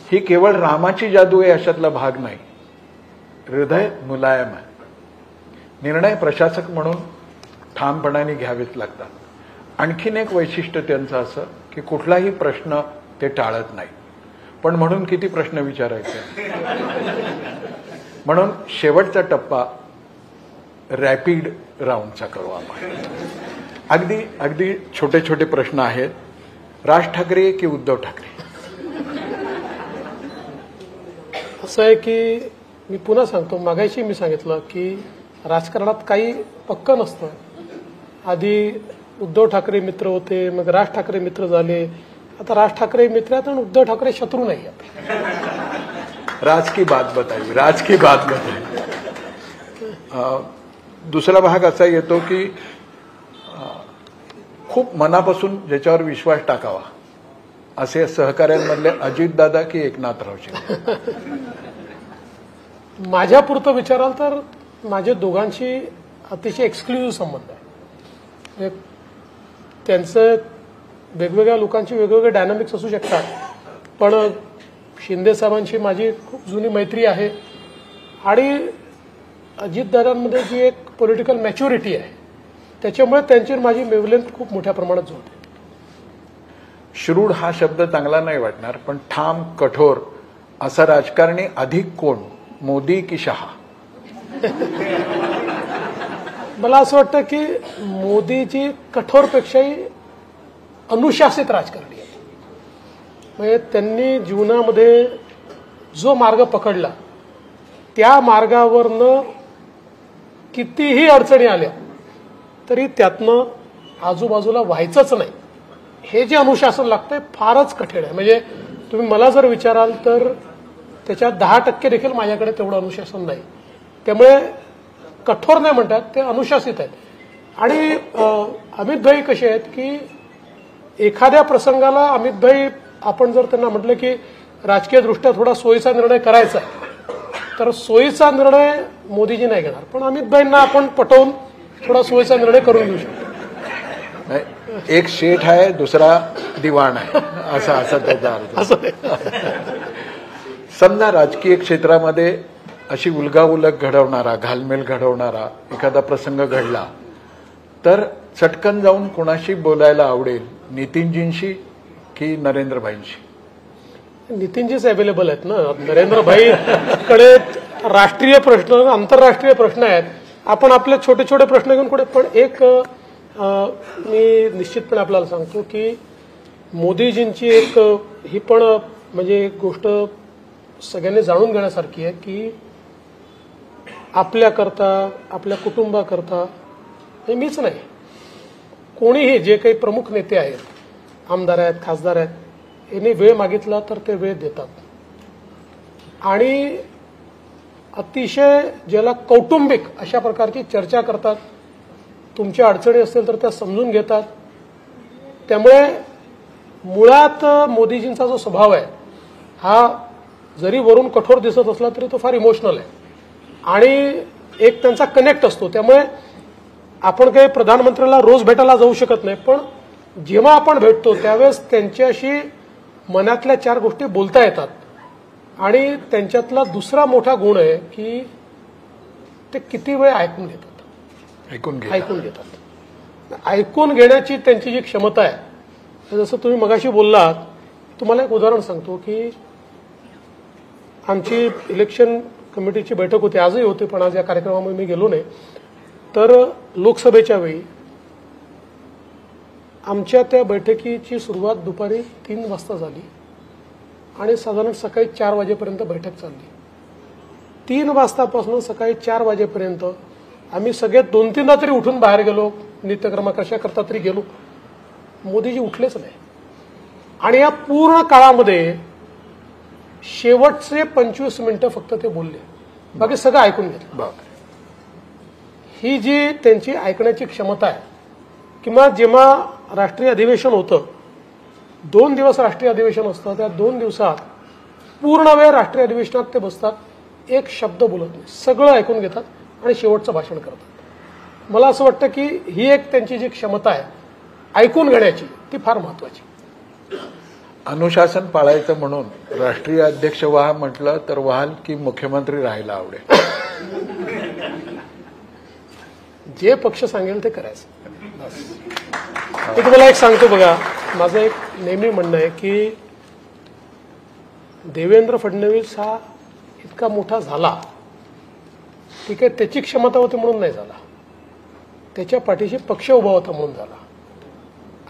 ही केवळ रामाची जादू आहे अशातला भाग नाही. हृदय मुलायम आहे. निर्णय प्रशासक म्हणून ठामपणाने घ्यावेच लागतात. आणखीन एक वैशिष्ट्य त्यांचं असं की कुठलाही प्रश्न ते टाळत नाही. पण म्हणून किती प्रश्न विचारायचे. म्हणून शेवटचा टप्पा रॅपिड राऊंडचा करू आपण. अगदी छोटे छोटे प्रश्न आहेत. राज ठाकरे की उद्धव ठाकरे? असं आहे की मी पुन्हा सांगतो, मागाशी मी सांगितलं की राजकारणात काही पक्क नसतं. आधी उद्धव ठाकरे मित्र होते, मग राज ठाकरे मित्र झाले, आता राज ठाकरे मित्र आहेत आणि उद्धव ठाकरे शत्रू नाही आहेत. राज की बात बताई. दुसरा भाग असा येतो की खूप मनापासून ज्याच्यावर विश्वास टाकावा असे सहकार्यांमधले अजितदादा की एकनाथराव शिंदे? माझ्यापुरतं विचाराल तर माझे दोघांशी अतिशय एक्सक्लुझिव्ह संबंध आहे. त्यांचं वेगवेगळ्या लोकांची वेगवेगळे डायनामिक्स असू शकतात, पण शिंदे साहेबांशी माझी खूप जुनी मैत्री आहे आणि अजितदादांमध्ये जी एक पॉलिटिकल मॅच्युरिटी आहे त्याच्यामुळे त्यांची माझी वेवलेंथ खूप मोठ्या प्रमाणात जुळते. श्रूड हा शब्द चांगला नाही वाटणार, पण ठाम कठोर असा राजकारणी अधिक कोण, मोदी की शहा? मला असं वाटतं की मोदीजी कठोरपेक्षाही अनुशासित राजकारणी आहेत. म्हणजे त्यांनी जीवनामध्ये जो मार्ग पकडला त्या मार्गावरनं कितीही अडचणी आल्या तरी त्यातनं आजूबाजूला व्हायचंच नाही. हे जे अनुशासन लागतंय फारच कठीण आहे. म्हणजे तुम्ही मला जर विचाराल तर त्याच्यात 10% देखील माझ्याकडे तेवढं अनुशासन नाही. त्यामुळे कठोर नाही म्हणतात, ते अनुशासित आहेत. आणि अमित भाई कसे आहेत की एखाद्या प्रसंगाला अमित भाई, आपण जर त्यांना म्हटलं की राजकीय दृष्ट्या थोडा सोयीचा निर्णय करायचा तर सोयीचा निर्णय मोदीजी नाही घेणार, पण अमित भाईंना आपण पटवून थोडा सोयीचा निर्णय करून घेऊ शकतो. एक शेठ आहे, दुसरा दिवाण आहे, असं त्याचा अर्थ. समजा राजकीय क्षेत्रामध्ये अशी उलगाउलग घडवणारा, घालमेल घडवणारा एखादा प्रसंग घडला तर चटकन जाऊन कोणाशी बोलायला आवडेल, नितीनजींशी की नरेंद्रभाईंशी? नितीनजीच अवेलेबल आहेत ना. नरेंद्रभाईकडे राष्ट्रीय प्रश्न, आंतरराष्ट्रीय प्रश्न आहेत, आपण आपले छोटे छोटे प्रश्न घेऊन पुढे. पण एक मी निश्चितपणे आपल्याला सांगतो की मोदीजींची एक ही पण म्हणजे एक गोष्ट सगळ्यांनी जाणून घेण्यासारखी आहे की आपल्याकरता, आपल्या कुटुंबाकरता, हे मीच नाही, कोणीही जे काही प्रमुख नेते आहेत, आमदार आहेत, खासदार आहेत, यांनी वेळ मागितला तर ते वेळ देतात आणि अतिशय ज्याला कौटुंबिक अशा प्रकारची चर्चा करतात. तुमच्या अडचणी असतील तर त्या समजून घेतात. त्यामुळे मुळात मोदीजींचा जो स्वभाव आहे हा जरी वरून कठोर दिसत असला तरी तो फार इमोशनल आहे आणि एक त्यांचा कनेक्ट असतो. त्यामुळे आपण काही प्रधानमंत्र्याला रोज भेटायला जाऊ शकत नाही, पण जेव्हा आपण भेटतो त्यावेळेस त्यांच्याशी मनातल्या 4 गोष्टी बोलता येतात. आणि त्यांच्यातला दुसरा मोठा गुण आहे की ते किती वेळ ऐकून घेतात. ऐकून घेण्याची त्यांची जी क्षमता आहे, जसं तुम्ही मगाशी बोललात, तुम्हाला एक उदाहरण सांगतो की आमची इलेक्शन कमिटीची बैठक होती, आजही होती, पण आज या कार्यक्रमामध्ये मी गेलो नाही. तर लोकसभेच्या वेळी आमच्या त्या बैठकीची सुरुवात दुपारी 3 वाजता झाली आणि साधारण सकाळी 4 वाजेपर्यंत बैठक चालली. 3 वाजतापासून सकाळी 4 वाजेपर्यंत आम्ही सगळे 2-3दा तरी उठून बाहेर गेलो, नित्यक्रमा कशा करता तरी गेलो. मोदीजी उठलेच नाही. आणि या पूर्ण काळामध्ये शेवटचे 25 मिनिटं फक्त ते बोलले, बाकी सगळं ऐकून घेतलं. ही जी त्यांची ऐकण्याची क्षमता आहे, किंवा जेव्हा राष्ट्रीय अधिवेशन होतं, 2 दिवस राष्ट्रीय अधिवेशन असतं, त्या 2 दिवसात पूर्ण वेळ राष्ट्रीय अधिवेशनात ते बसतात, एक शब्द बोलत नाही, सगळं ऐकून घेतात आणि शेवटचं भाषण करतात. मला असं वाटतं की ही एक त्यांची जी क्षमता आहे ऐकून घेण्याची, ती फार महत्वाची. अनुशासन पाळायचं म्हणून राष्ट्रीय अध्यक्ष व्हा म्हटलं तर व्हाल की मुख्यमंत्री राहायला आवडेल? जे पक्ष सांगेल ते करायचं. मी तुम्हाला एक सांगतो बघा, माझं एक नेहमी म्हणणं आहे की देवेंद्र फडणवीस हा इतका मोठा झाला, ठीक आहे, त्याची क्षमता होती म्हणून नाही झाला, त्याच्या पाठीशी पक्ष उभा होता म्हणून झाला.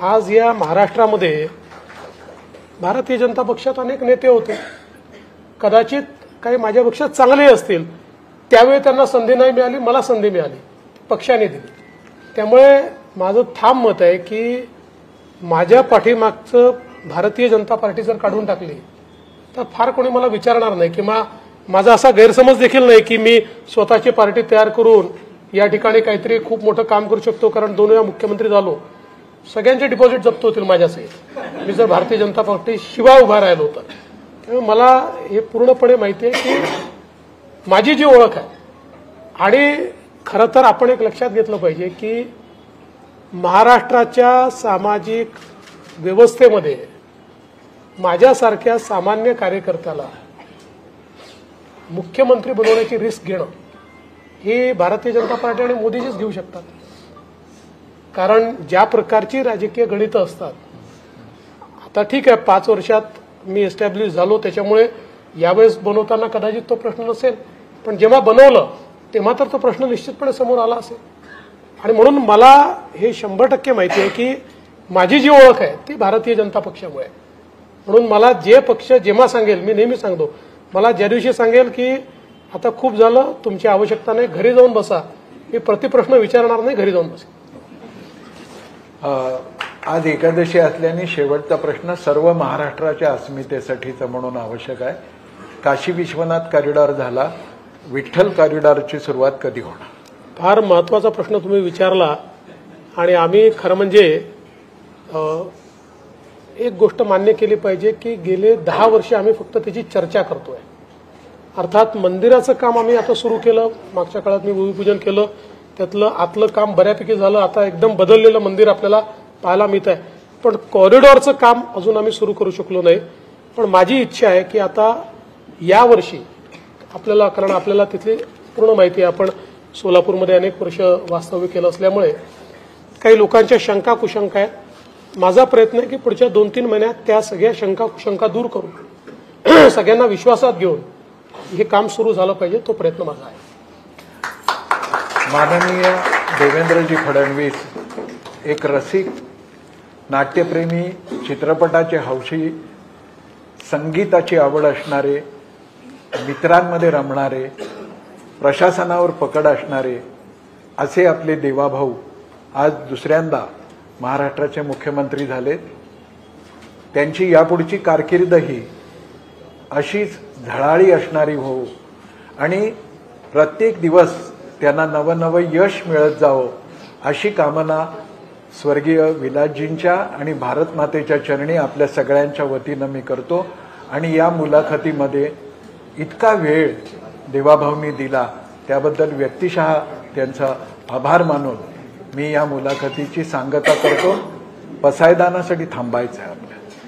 आज या महाराष्ट्रामध्ये भारतीय जनता पक्षात अनेक नेते होते, कदाचित काही माझ्यापेक्षा चांगले असतील, त्यावेळी त्यांना संधी नाही मिळाली, मला संधी मिळाली, पक्षाने दिली. त्यामुळे माझं ठाम मत आहे की माझ्या पाठीमागचं भारतीय जनता पार्टी जर काढून टाकली तर फार कोणी मला विचारणार नाही, किंवा माझा असा गैरसमज देखील नाही की मी स्वतःची पार्टी तयार करून या ठिकाणी काहीतरी खूप मोठं काम करू शकतो, कारण 2 वेळा मुख्यमंत्री झालो, सगळ्यांचे डिपॉझिट जप्त होतील माझ्यासहित मी जर भारतीय जनता पार्टी शिवाय उभा राहिलो तर. त्यामुळे मला हे पूर्णपणे माहिती आहे की माझी जी ओळख आहे, आणि खरं तर आपण एक लक्षात घेतलं पाहिजे की महाराष्ट्राच्या सामाजिक व्यवस्थेमध्ये माझ्यासारख्या सामान्य कार्यकर्त्याला मुख्यमंत्री बनवण्याची रिस्क घेणं ही भारतीय जनता पार्टी आणि मोदीजीच घेऊ शकतात. कारण ज्या प्रकारची राजकीय गणितं असतात, आता ठीक आहे 5 वर्षात मी एस्टॅब्लिश झालो, त्याच्यामुळे यावेळेस बनवताना कदाचित तो प्रश्न नसेल, पण जेव्हा बनवलं तेव्हा तर तो प्रश्न निश्चितपणे समोर आला असेल. आणि म्हणून मला हे 100% माहिती आहे की माझी जी ओळख आहे ती भारतीय जनता पक्षामुळे. म्हणून मला जे पक्ष जेव्हा सांगेल, मी नेहमी सांगतो, मला ज्या दिवशी सांगेल की आता खूप झालं, तुमची आवश्यकता नाही, घरी जाऊन बसा, मी प्रतिप्रश्न विचारणार नाही, घरी जाऊन बसा. आज एकादशी असल्याने शेवटचा प्रश्न सर्व महाराष्ट्राच्या अस्मितेसाठीचा म्हणून आवश्यक आहे. काशी विश्वनाथ कॉरिडॉर झाला, विठ्ठल कॉरिडॉरची सुरुवात कधी होणार? फार महत्वाचा प्रश्न तुम्ही विचारला. आणि आम्ही खरं म्हणजे एक गोष्ट मान्य केली पाहिजे की गेले 10 वर्ष आम्ही फक्त त्याची चर्चा करतोय. अर्थात मंदिराचं काम आम्ही आता सुरू केलं, मागच्या काळात मी भूमिपूजन केलं, त्यातलं आतलं काम बऱ्यापैकी झालं, आता एकदम बदललेलं मंदिर आपल्याला पाहायला मिळत आहे. पण कॉरिडॉरचं काम अजून आम्ही सुरू करू शकलो नाही. पण माझी इच्छा आहे की आता यावर्षी आपल्याला, कारण आपल्याला तिथली पूर्ण माहिती आहे, आपण सोलापूरमध्ये अनेक वर्ष वास्तव्य केलं असल्यामुळे काही लोकांच्या शंका कुशंका आहेत. माझा प्रयत्न आहे की पुढच्या 2-3 महिन्यात त्या सगळ्या शंका कुशंका दूर करून सगळ्यांना विश्वासात घेऊन हे काम सुरू झालं पाहिजे, तो प्रयत्न माझा आहे. माननीय देवेंद्रजी फडणवीस एक रसिक, नाट्यप्रेमी, चित्रपटाचे हौशी, संगीताची आवड असणारे, मित्रांमध्ये रमणारे, प्रशासनावर पकड असणारे असे आपले देवाभाऊ आज दुसऱ्यांदा महाराष्ट्राचे मुख्यमंत्री झालेत. त्यांची यापुढची कारकीर्दही अशीच झळाळी असणारी हो आणि प्रत्येक दिवस त्यांना नवनवं यश मिळत जावं अशी कामना स्वर्गीय विलासजींच्या आणि भारत मातेच्या चरणी आपल्या सगळ्यांच्या वतीनं मी करतो. आणि या मुलाखतीमध्ये इतका वेळ देवाभाऊंनी दिला त्याबद्दल व्यक्तिशः त्यांचा आभार मानून मी या मुलाखतीची सांगता करतो. पसायदानासाठी थांबायचं आहे आपल्याला.